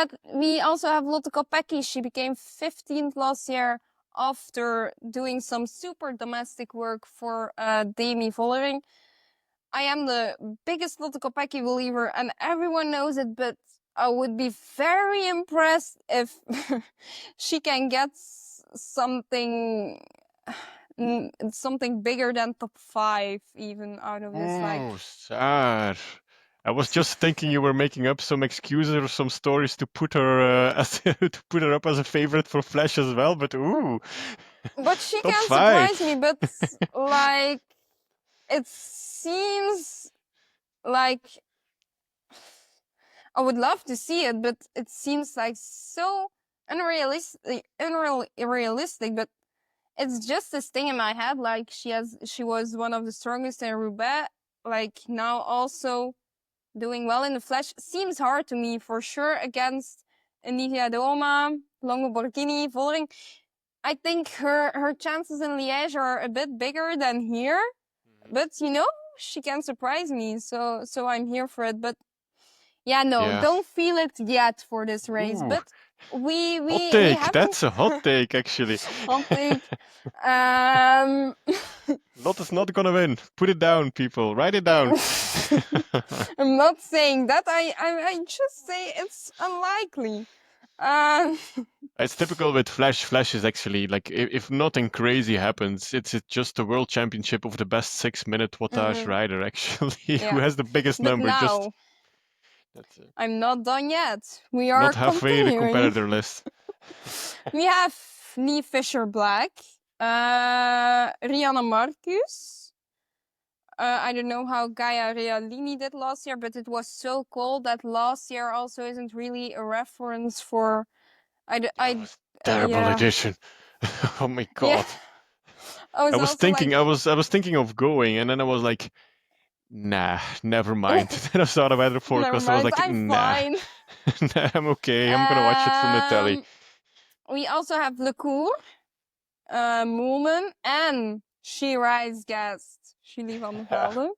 also have Lotte Kopecky. She became 15th last year after doing some super domestic work for Demi Vollering. I am the biggest Lotte Kopecky believer, and everyone knows it, but I would be very impressed if she can get something bigger than top 5 even out of this. Oh, Saar. I was just thinking you were making up some excuses or some stories to put her to put her up as a favorite for Flash as well. But ooh, but she top can 5. surprise me. But like, it seems like I would love to see it, but it seems like so unrealistic. But it's just this thing in my head. Like she was one of the strongest in Roubaix. Like now also doing well in the Flash seems hard to me for sure against Nivea Doma, Longo Borghini, Vollering. I think her chances in Liège are a bit bigger than here, but she can surprise me. So I'm here for it. But yeah, no, Yeah. don't feel it yet for this race. Ooh. But we Hot take. haven't. That's a hot take, actually. Hot take. Lotte's not gonna win. Put it down, people. Write it down. I'm not saying that. I just say it's unlikely. It's typical with Flash. Flash is actually like, if nothing crazy happens, it's just a world championship of the best 6-minute wattage rider, actually, Yeah. who has the biggest But number. now, I'm not done yet. We are not halfway the continuing. competitor list. We have Lee Fisher Black, Rihanna Marcus. I don't know how Gaia Realini did last year, but it was so cold that last year also isn't really a reference for. Terrible edition. Oh my god. Yeah. I was thinking of going, and then I was like, nah, never mind. Then I saw the weather forecast. I was like, I'm nah. fine. Nah, I'm okay. I'm gonna watch it from the telly. We also have Lecour, Moolman, and Shiri's guest, Julie van der Velde.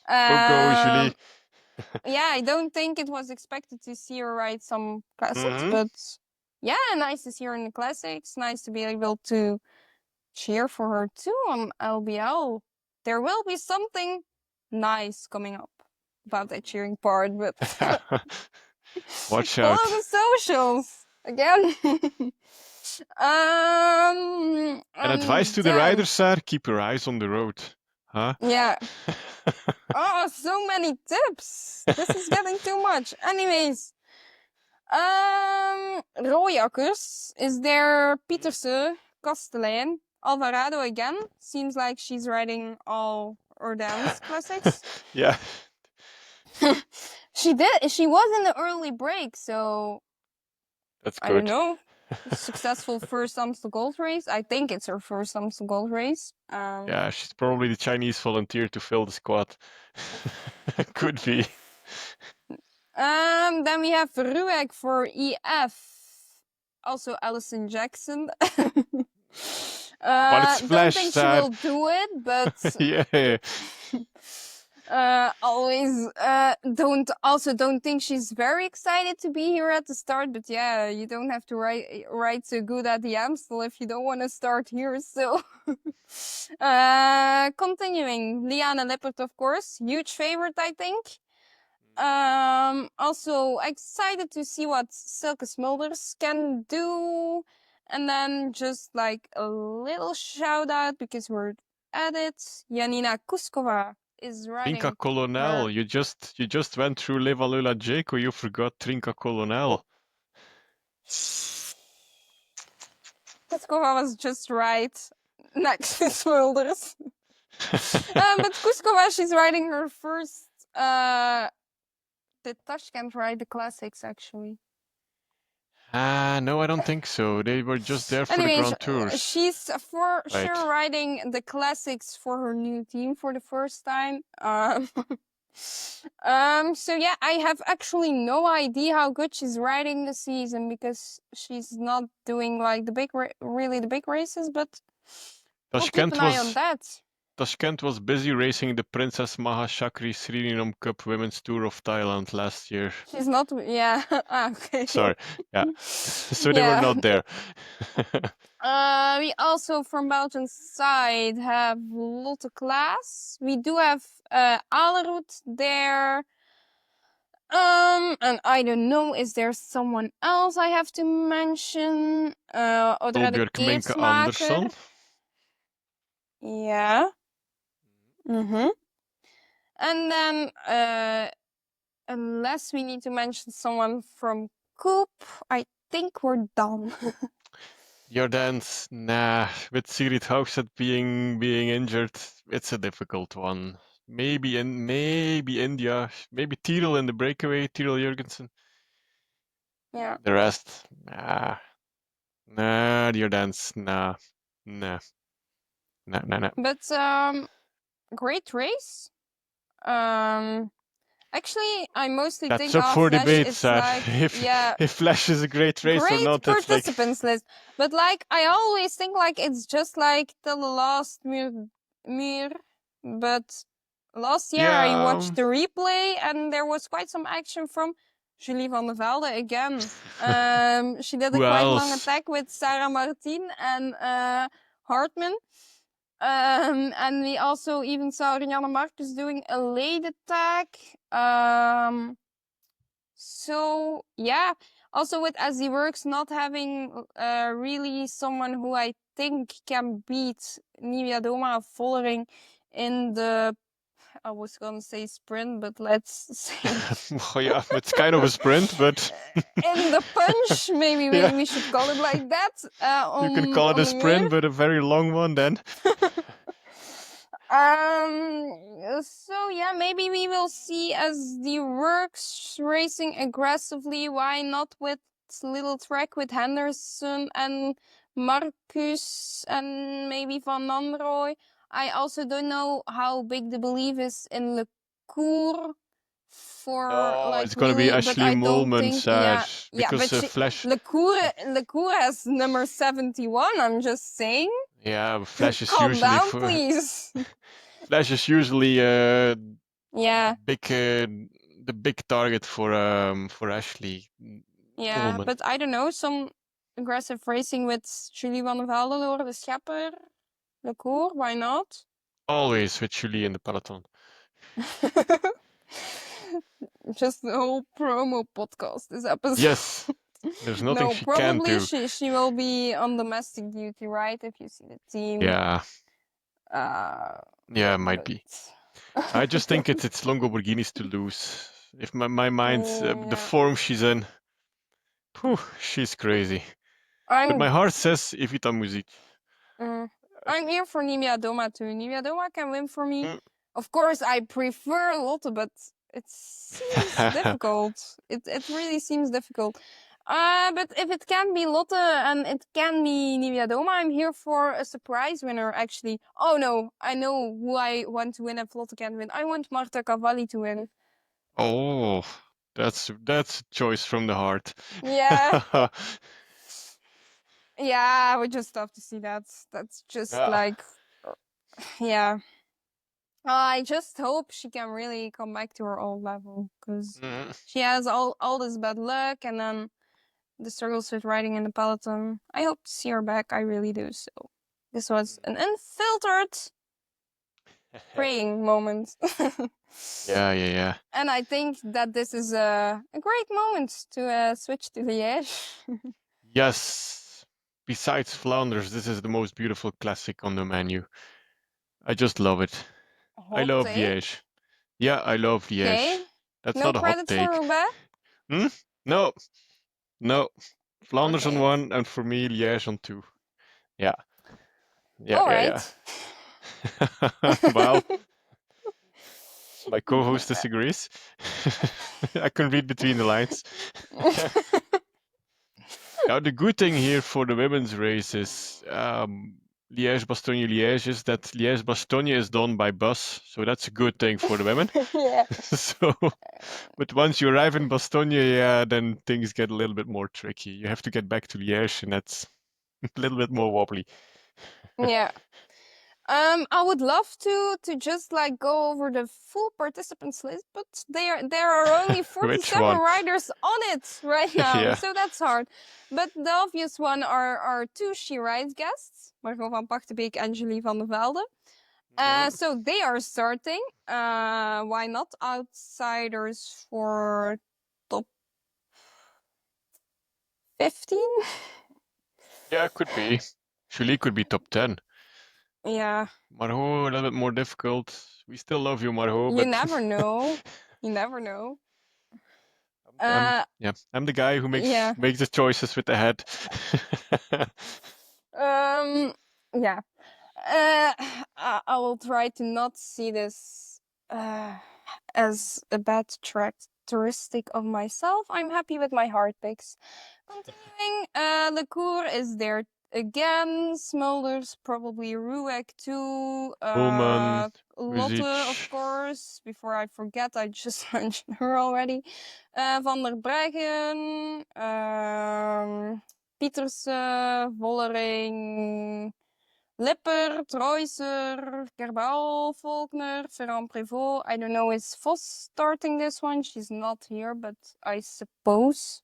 Go, Julie. Yeah, I don't think it was expected to see her ride some classics, but yeah, nice to see her in the classics. Nice to be able to cheer for her too on LBL. There will be something nice coming up about that cheering part, but watch out. follow the socials again. An advice to the riders, Saar, keep your eyes on the road. Huh? Yeah. Oh, so many tips. This is getting too much. Anyways. Rooijakkers is there. Pieterse, Kastelein, Alvarado again. Seems like she's riding all Ardennes classics. Yeah. She was in the early break, so that's good. I don't know. Successful first Amstel Gold Race. I think it's her first Amstel Gold Race. Yeah, she's probably the Chinese volunteer to fill the squad. Could be. Then we have Rueg for EF. Also Alison Jackson. But it's Flash, don't think she will do it, but yeah. Always don't think she's very excited to be here at the start, but yeah, you don't have to ride so good at the Amstel if you don't want to start here. So continuing, Liana Lippert, of course, huge favorite, I think. Also excited to see what Silke Smulders can do. And then just like a little shout out because we're at it. Janina Kuskova is Trinka riding Colonel, her. you just went through Levalula Jaco, you forgot Trinka Colonel. Kuskova was just right next to Smulders. But Kuskova, she's riding her first the Tashkent ride, the classics actually. No, I don't think so. They were just there for the Anyways, Grand Tours. she's for Right. sure riding the classics for her new team for the first time. So yeah, I have actually no idea how good she's riding the season because she's not doing like the really the big races, but we'll keep an eye on that. Tashkent was busy racing the Princess Mahashakri Sririnam Cup Women's Tour of Thailand last year. She's not, yeah, okay. Sorry, yeah. So they were Yeah. not there. We also from Belgian side have Lotte Klaas. We do have Alerud there. And I don't know, is there someone else I have to mention? Odra de Tolbjörk Minke Keersmaker. Andersson. Yeah. Mm-hmm. And then, unless we need to mention someone from Coop, I think we're done. Jordans, nah. With Sigrid Haugstad being injured, it's a difficult one. Maybe India, maybe Tyrrell in the breakaway, Tyrrell Jurgensen. Yeah. The rest, nah. Nah, Jordans, nah. Nah. Nah. But great race. Actually, I mostly That's think up of for Flash, debate, it's Sar. like, yeah, If Flash is a great race or great not, it's like participants list. But like, I always think like it's just like the last Muur. But last year I yeah. watched the replay and there was quite some action from Julie van der Velde again. She did a Who quite long else? attack with Sarah Martin and Hartman. And we also even saw Rianne Marcus doing a late attack. So yeah, also with As He Works not having really someone who I think can beat Nivea Doma Vollering in the, I was gonna say sprint, but let's say Well, yeah, it's kind of a sprint, but in the punch, maybe yeah. we should call it like that. You can call it on a the sprint, Muur. but a very long one then. So yeah, maybe we will see As the Works racing aggressively. Why not with little track with Henderson and Marcus and maybe Van Androoy. I also don't know how big the belief is in Le Cour for No, like it's gonna be really, but Ashley I don't Molman, think, Sar, yeah, because but Flash. Le Cour has number 71. I'm just saying. Yeah, Flash is Calm usually down, please. Flash is usually Yeah. the big target for Ashley Yeah, Molman. but I don't know, some aggressive racing with Julie van der Velde or the Schepper, Le Cour, why not? Always with Julie in the peloton. Just the whole promo podcast this episode. Yes, there's nothing No, she can't probably do. she will be on domestic duty, right? If you see the team. Yeah, Yeah, might be. I just think it's Longo Borghinis to lose. If my mind, the Yeah. form she's in, whew, she's crazy. But my I'm heart says Evita Muzic. I'm here for Nivea Doma too. Nivea Doma can win for me. Mm. Of course, I prefer Lotte, but it seems difficult. It really seems difficult. But if it can be Lotte and it can be Nivea Doma, I'm here for a surprise winner, actually. Oh no, I know who I want to win if Lotte can win. I want Marta Cavalli to win. Oh, that's a choice from the heart. Yeah. Yeah, I would just love to see that. That's just Yeah. like, yeah. I just hope she can really come back to her old level, because Mm. she has all this bad luck and then the struggles with riding in the peloton. I hope to see her back. I really do. So this was an unfiltered praying moment. Yeah, yeah, yeah. And I think that this is a great moment to switch to Liège. Yes. Besides Flanders, this is the most beautiful classic on the menu. I just love it. I Hot love take. Liège. Yeah, I love Liège. Okay. That's No not a hot credits for take. Roubaix? Hmm? No, no. Flanders on Okay. one, and for me, Liège on two. Yeah, yeah, All yeah, yeah. right. Well, my co-host disagrees. I can read between the lines. Now, the good thing here for the women's race is Liège-Bastogne-Liège is that Liège-Bastogne is done by bus, so that's a good thing for the women. Yeah. So, but once you arrive in Bastogne, yeah, then things get a little bit more tricky. You have to get back to Liège, and that's a little bit more wobbly. Yeah. I would love to just like go over the full participants list, but there are only Which 47 one? riders on it right now, Yeah. so that's hard. But the obvious one are two She Rides guests, Margot van Pachterbeek and Julie van der Velde. So they are starting. Why not outsiders for top 15? Yeah, it could be. Julie could be top 10. Yeah, Margot, a little bit more difficult. We still love you, Margot, you but never know. You never know. I'm Uh, yeah, I'm the guy who makes yeah. makes the choices with the head. Yeah. Uh, I will try to not see this as a bad characteristic of myself. I'm happy with my hard picks. Continuing, Lecour is there again. Smolders probably Ruek too. Pullman, Lotte, of Muzic. course. Before I forget, I just mentioned her already. Van der Breggen, Pietersen, Vollering, Lipper, Treuser, Kerbal, Faulkner, Ferrand-Prévot. I don't know, is Vos starting this one? She's not here, but I suppose.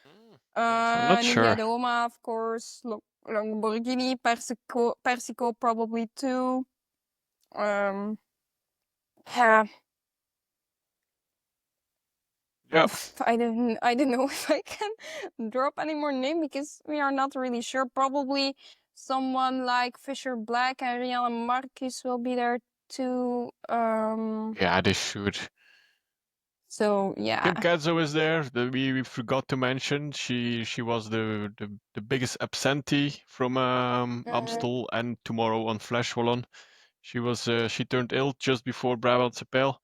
Yes, I'm not Nubia sure. Doma, of course. Lamborghini, Persico probably too. Um, yeah, Yeah. I don't know if I can drop any more name because we are not really sure. Probably someone like Fisher Black and Rianne Marcus will be there too. Yeah, they should. So yeah. Kim Katzo is there. We forgot to mention she was the biggest absentee from Amstel and tomorrow on Flash Wallon. She turned ill just before Brabantse Pijl.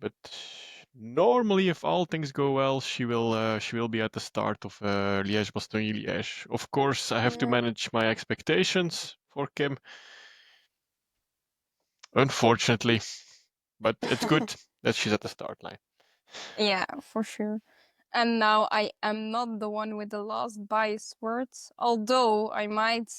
But normally, if all things go well, she will be at the start of Liège-Bastogne-Liège. Of course, I have to manage my expectations for Kim, unfortunately, but it's good that she's at the start line. Yeah, for sure. And now I am not the one with the last biased words, although I might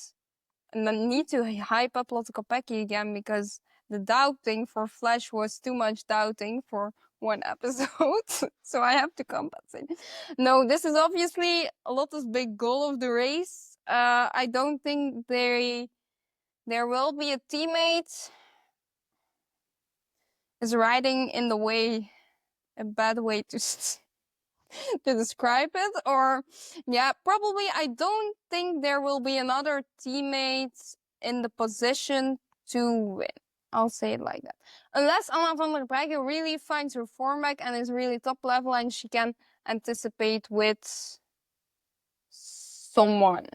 need to hype up Lotte Kopecky again because the doubting for Flash was too much doubting for one episode. So I have to compensate. No, this is obviously Lotte's big goal of the race. I don't think there will be a teammate is riding in the way, a bad way to to describe it, or yeah, probably I don't think there will be another teammate in the position to win. I'll say it like that. Unless Anna van der Breggen really finds her form back and is really top level and she can anticipate with someone.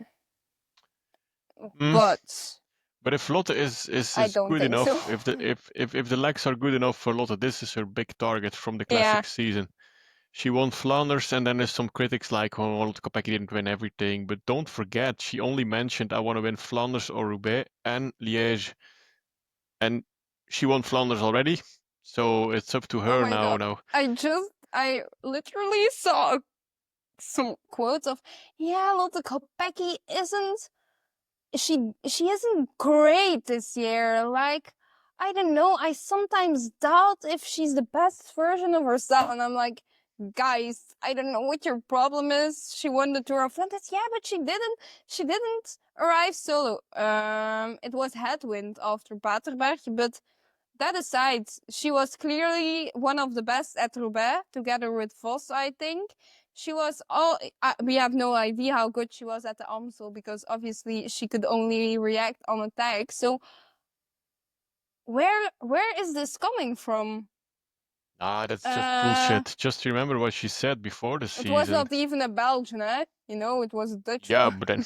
Mm. But But if Lotte I is don't good think so. enough, if the legs are good enough for Lotte, this is her big target from the Yeah. classic season. She won Flanders, and then there's some critics like, oh, Lotte Kopecky didn't win everything. But don't forget, she only mentioned, I want to win Flanders or Roubaix and Liège. And she won Flanders already, so it's up to Oh her my now. god. I literally saw some quotes of, yeah, Lotte Kopecky isn't she isn't great this year. Like, I don't know. I sometimes doubt if she's the best version of herself. And I'm like, guys, I don't know what your problem is. She won the Tour of Flanders. Yeah, but she didn't arrive solo. It was headwind after Paterberg, but that aside, she was clearly one of the best at Roubaix, together with Vos, I think. She was all. We have no idea how good she was at the Amstel because obviously she could only react on attack. So where is this coming from? Ah, that's just Uh, bullshit. Just remember what she said before the it was season. not even a Belgian, eh? You know, it was a Dutch Yeah, one. but then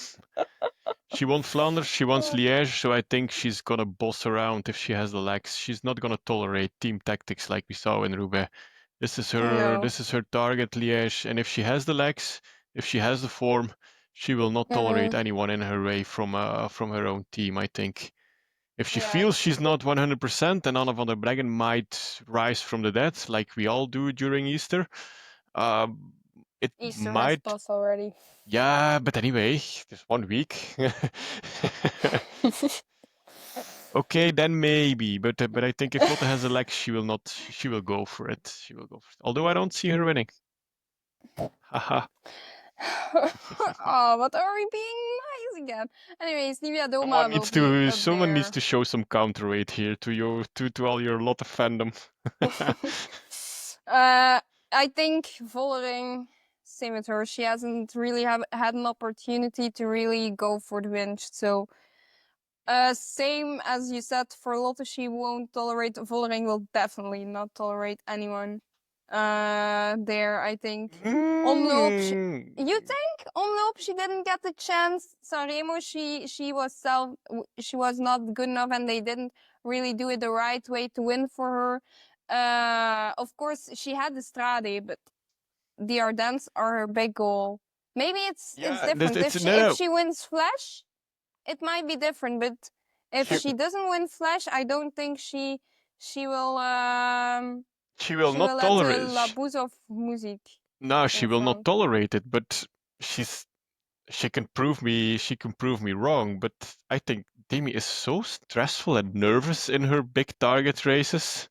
she won Flanders, she wants Liège, so I think she's gonna boss around if she has the legs. She's not gonna tolerate team tactics like we saw in Roubaix. No. This is her target, Liège, and if she has the legs, if she has the form, she will not tolerate Mm, anyone in her way from her own team, I think. If she yeah, feels she's not 100%, then Anna van der Breggen might rise from the dead, like we all do during Easter. Um, it Easter has might, passed already. yeah, but anyway, just 1 week. Okay, then maybe, but I think if Lotte has a leg, she will not. She will go for it. She will go for it. Although I don't see her winning. Haha. Oh, but are we being nice again? Anyways, Nivea Doma will be up Someone needs there. to show some counterweight here to your to all your Lotte fandom. I think Vollering, same with her. She hasn't really had an opportunity to really go for the win. So, same as you said for Lotte, she won't tolerate. Vollering will definitely not tolerate anyone. There, I think. Omloop, Mm. you think Omloop she didn't get the chance? Sanremo, she was not good enough, and they didn't really do it the right way to win for her. Of course, she had the Strade, but the Ardennes are her big goal. Maybe it's Yeah, different. it's If no. she wins Flash, it might be different. But if She, she doesn't win Flash, I don't think she will she will she not will let La tolerate. Bouse of Music No, she in will not front. tolerate it. But she's she can prove me wrong. But I think Demi is so stressful and nervous in her big target races.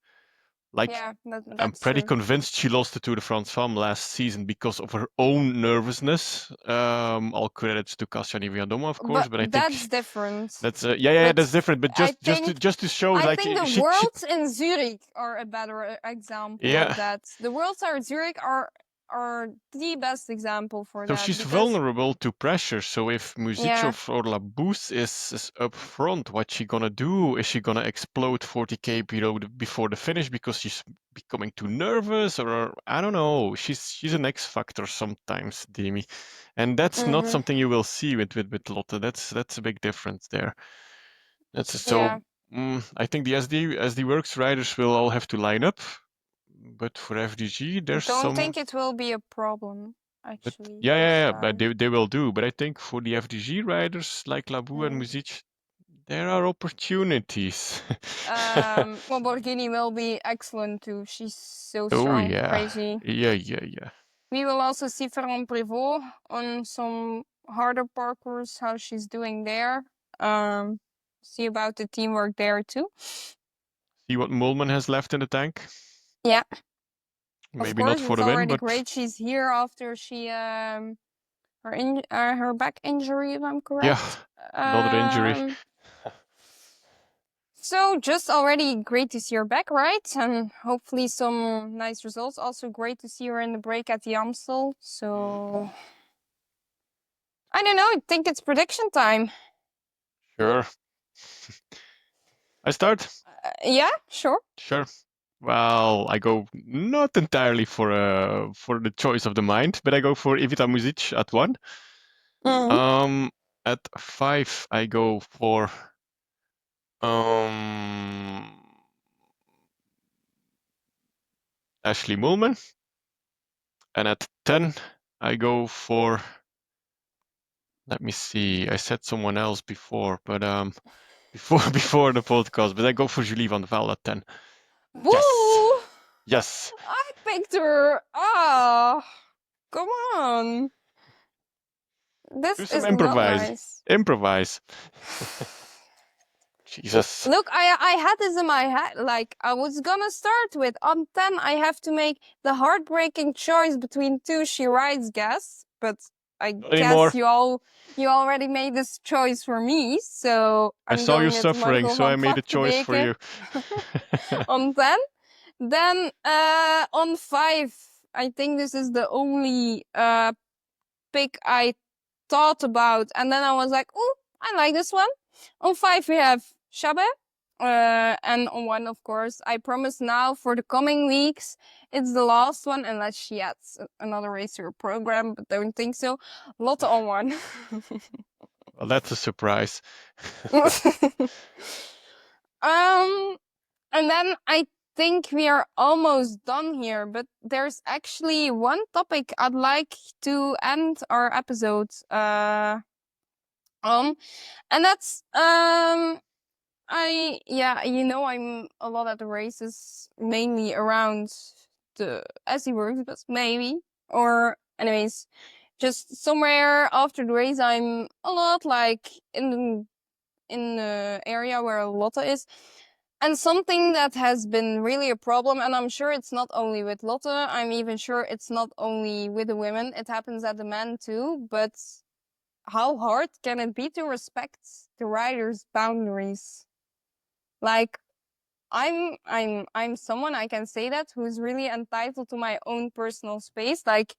Like, Yeah, I'm that's pretty true. convinced she lost the Tour de France Femme last season because of her own nervousness. All credits to Kasia Niewiadoma, of course, But but I think that's different. that's yeah, But that's different. But I think just to show, I like think the she Worlds in Zurich are a better example yeah. of that. The Worlds at Zurich are the best example for So that she's because vulnerable to pressure. So if yeah, Musicov or Labous is up front, what's she gonna do? Is she gonna explode 40k before the finish because she's becoming too nervous, or I don't know. She's an X factor sometimes, Demi, and that's not mm-hmm, something you will see with Lotte. That's a big difference there. That's so. yeah. I think the SD Works riders will all have to line up, but for FDG, there's Don't some. think it will be a problem But actually yeah, this yeah, but time. they will do. But I think for the FDG riders like Labou and Mm. Music, there are opportunities. Borghini will be excellent too. She's so Oh strong, yeah, crazy. yeah. We will also see Ferrand Prévot on some harder parkours, how she's doing there. Um, see about the teamwork there too. See what Mulman has left in the tank. Yeah, of Maybe not course, for it's the win, already but great she's here after she her back injury, if I'm yeah, correct. another injury. So just already great to see her back, right? And hopefully some nice results. Also great to see her in the break at the Amstel. So I don't know. I think it's prediction time. Sure. I start. Yeah, sure. Sure. Well, I go not entirely for the choice of the mind, but I go for Ivita Muzic at 1. Mhm. Um, at 5, I go for um Ashley Mulman, and at 10, I go for. Let me see. I said someone else before, but before the podcast, but I go for Julie van Val at 10. Yes, Woo! yes. I picked her. Ah, come on. Do This some is not improvise, nice. improvise. Jesus. Look, I had this in my head. Like, I was gonna start with on 10, I have to make the heartbreaking choice between two She Rides guests, but I Not guess anymore. you already made this choice for me, so I I'm saw you going with suffering, Michael so I van made a choice for Beke you. on 10. Then on 5, I think this is the only pick I thought about, and then I was like, oh, I like this one. On 5 we have Shabe. And on 1, of course, I promise now for the coming weeks, it's the last one, unless she adds another race to her program, but don't think so. Lotte on 1. Well, that's a surprise. And then I think we are almost done here, but there's actually one topic I'd like to end our episode on, and that's I'm a lot at the races, mainly around the SE works, but maybe, or anyways, just somewhere after the race, I'm a lot like in the area where Lotte is. And something that has been really a problem, and I'm sure it's not only with Lotte, I'm even sure it's not only with the women, it happens at the men too, but how hard can it be to respect the rider's boundaries? Like, I'm someone, I can say that, who's really entitled to my own personal space. Like,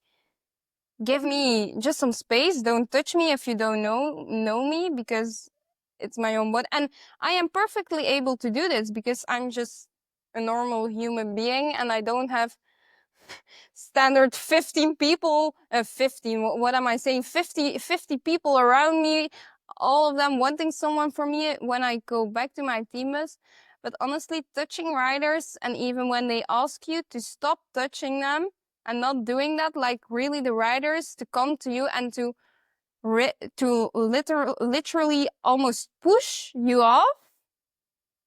give me just some space. Don't touch me if you don't know me, because it's my own body. And I am perfectly able to do this because I'm just a normal human being, and I don't have standard 15 people, 15, what am I saying? 50 people around me, all of them wanting someone from me when I go back to my team bus. But honestly, touching riders, and even when they ask you to stop touching them and not doing that, like really the riders to come to you and to literally almost push you off,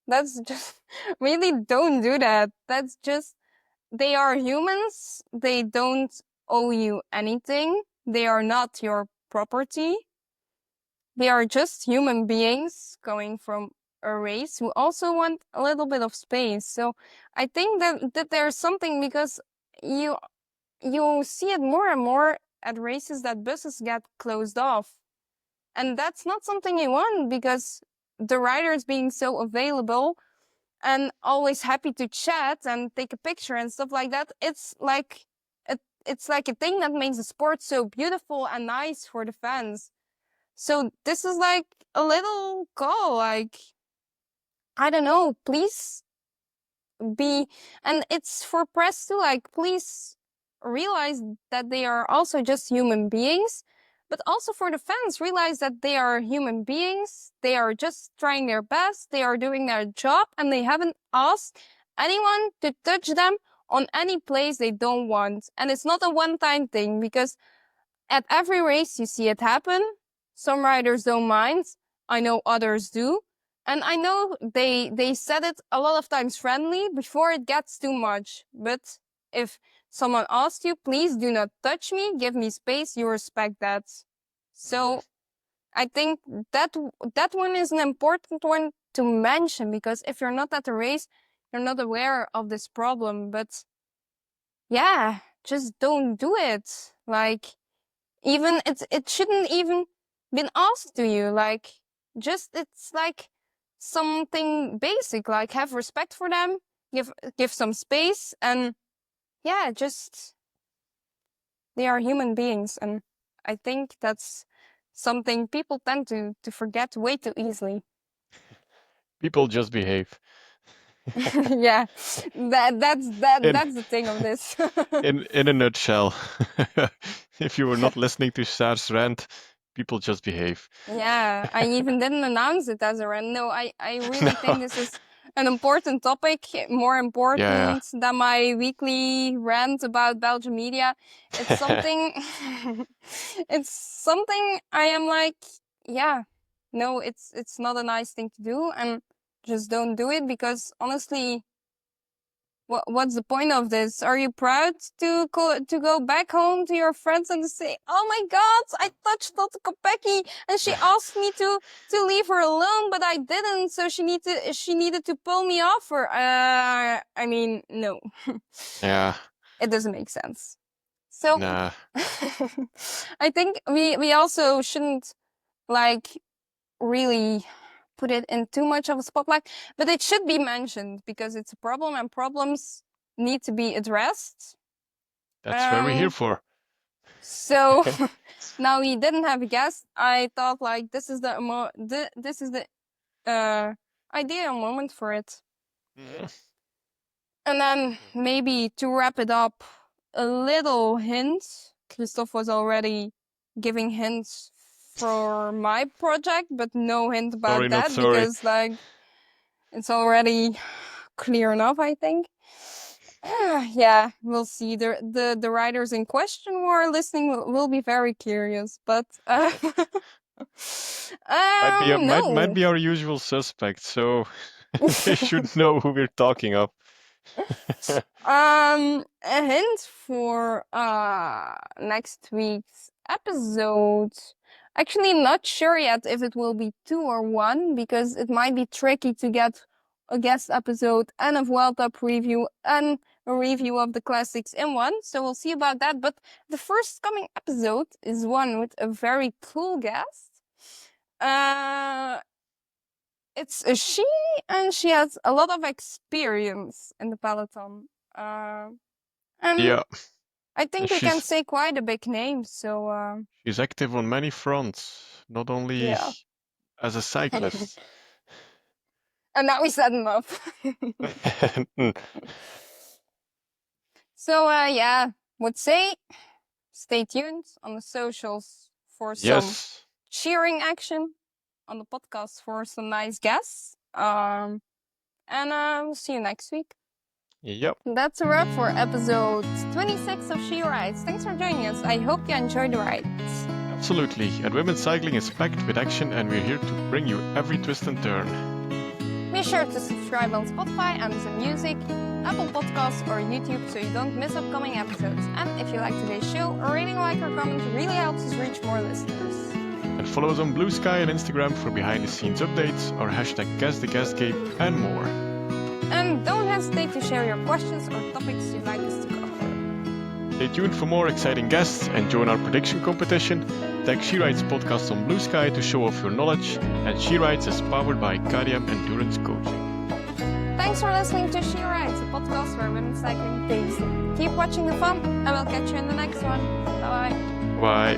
that's just really, don't do that. That's just, they are humans. They don't owe you anything. They are not your property. They are just human beings going from a race who also want a little bit of space. So I think that there's something, because you you see it more and more at races, that buses get closed off. And that's not something you want, because the riders being so available and always happy to chat and take a picture and stuff like that, it's like a thing that makes the sport so beautiful and nice for the fans. So this is like a little call, like, I don't know, please be, and it's for press too, like, please realize that they are also just human beings, but also for the fans, realize that they are human beings. They are just trying their best. They are doing their job, and they haven't asked anyone to touch them on any place they don't want. And it's not a one-time thing, because at every race you see it happen. Some riders don't mind. I know others do. And I know they said it a lot of times friendly before it gets too much. But if someone asks you, please do not touch me, give me space, you respect that. Mhm. So I think that one is an important one to mention, because if you're not at the race, you're not aware of this problem. But yeah, just don't do it. Like, even it shouldn't even been asked to you, like, just, it's like something basic, like, have respect for them, give some space, and yeah, just, they are human beings. And I think that's something people tend to forget way too easily. People just behave. Yeah, In that's the thing of this. in a nutshell, if you were not listening to Saar's rant, people just behave. Yeah, I even didn't announce it as a rant. No, I really think No. this is an important topic, more Yeah, important than my weekly rant about Belgian media. It's yeah. something, it's something I am like, yeah, no, it's not a nice thing to do, and just don't do it, because honestly, What's the point of this? Are you proud to go back home to your friends and say, "Oh my God, I touched Lotte Kopecky and she asked me to leave her alone, but I didn't, so she needed to pull me off her." I mean, no, Yeah. it doesn't make sense. So Nah. I think we also shouldn't like really put it in too much of a spotlight, but it should be mentioned because it's a problem and problems need to be addressed. That's what we're here for. So now we didn't have a guest. I thought like this is the ideal moment for it. And then maybe to wrap it up, a little hint. Kristof was already giving hints for my project, but no hint about Sorry, not that sorry. because like it's already clear enough, I think. Yeah, we'll see. The writers in question who are listening will be very curious, but might be our usual suspect, so they should know who we're talking of. A hint for next week's episode. Actually, not sure yet if it will be 2 or 1 because it might be tricky to get a guest episode and a Vuelta preview and a review of the classics in one. So we'll see about that. But the first coming episode is one with a very cool guest. It's a she, and she has a lot of experience in the peloton. And Yeah. I think we can say quite a big name. So she's active on many fronts, not only as a cyclist. And now we said enough. So yeah, would say stay tuned on the socials for some cheering action, on the podcast for some nice guests. And we'll see you next week. Yep. That's a wrap for episode 26 of She Rides. Thanks for joining us. I hope you enjoyed the ride. Absolutely. And women's cycling is packed with action, and we're here to bring you every twist and turn. Be sure to subscribe on Spotify, Amazon Music, Apple Podcasts, or YouTube so you don't miss upcoming episodes. And if you like today's show, a rating, like, or comment really helps us reach more listeners. And follow us on Blue Sky and Instagram for behind-the-scenes updates, our hashtag #GuessTheGuestGame, and more. And don't hesitate to share your questions or topics you'd like us to cover. Stay tuned for more exciting guests and join our prediction competition. Tag She Rides podcast on Blue Sky to show off your knowledge, and She Rides is powered by KDM Endurance Coaching. Thanks for listening to She Rides, a podcast where women's cycling takes it. Keep watching the fun, and we'll catch you in the next one. Bye-bye. Bye.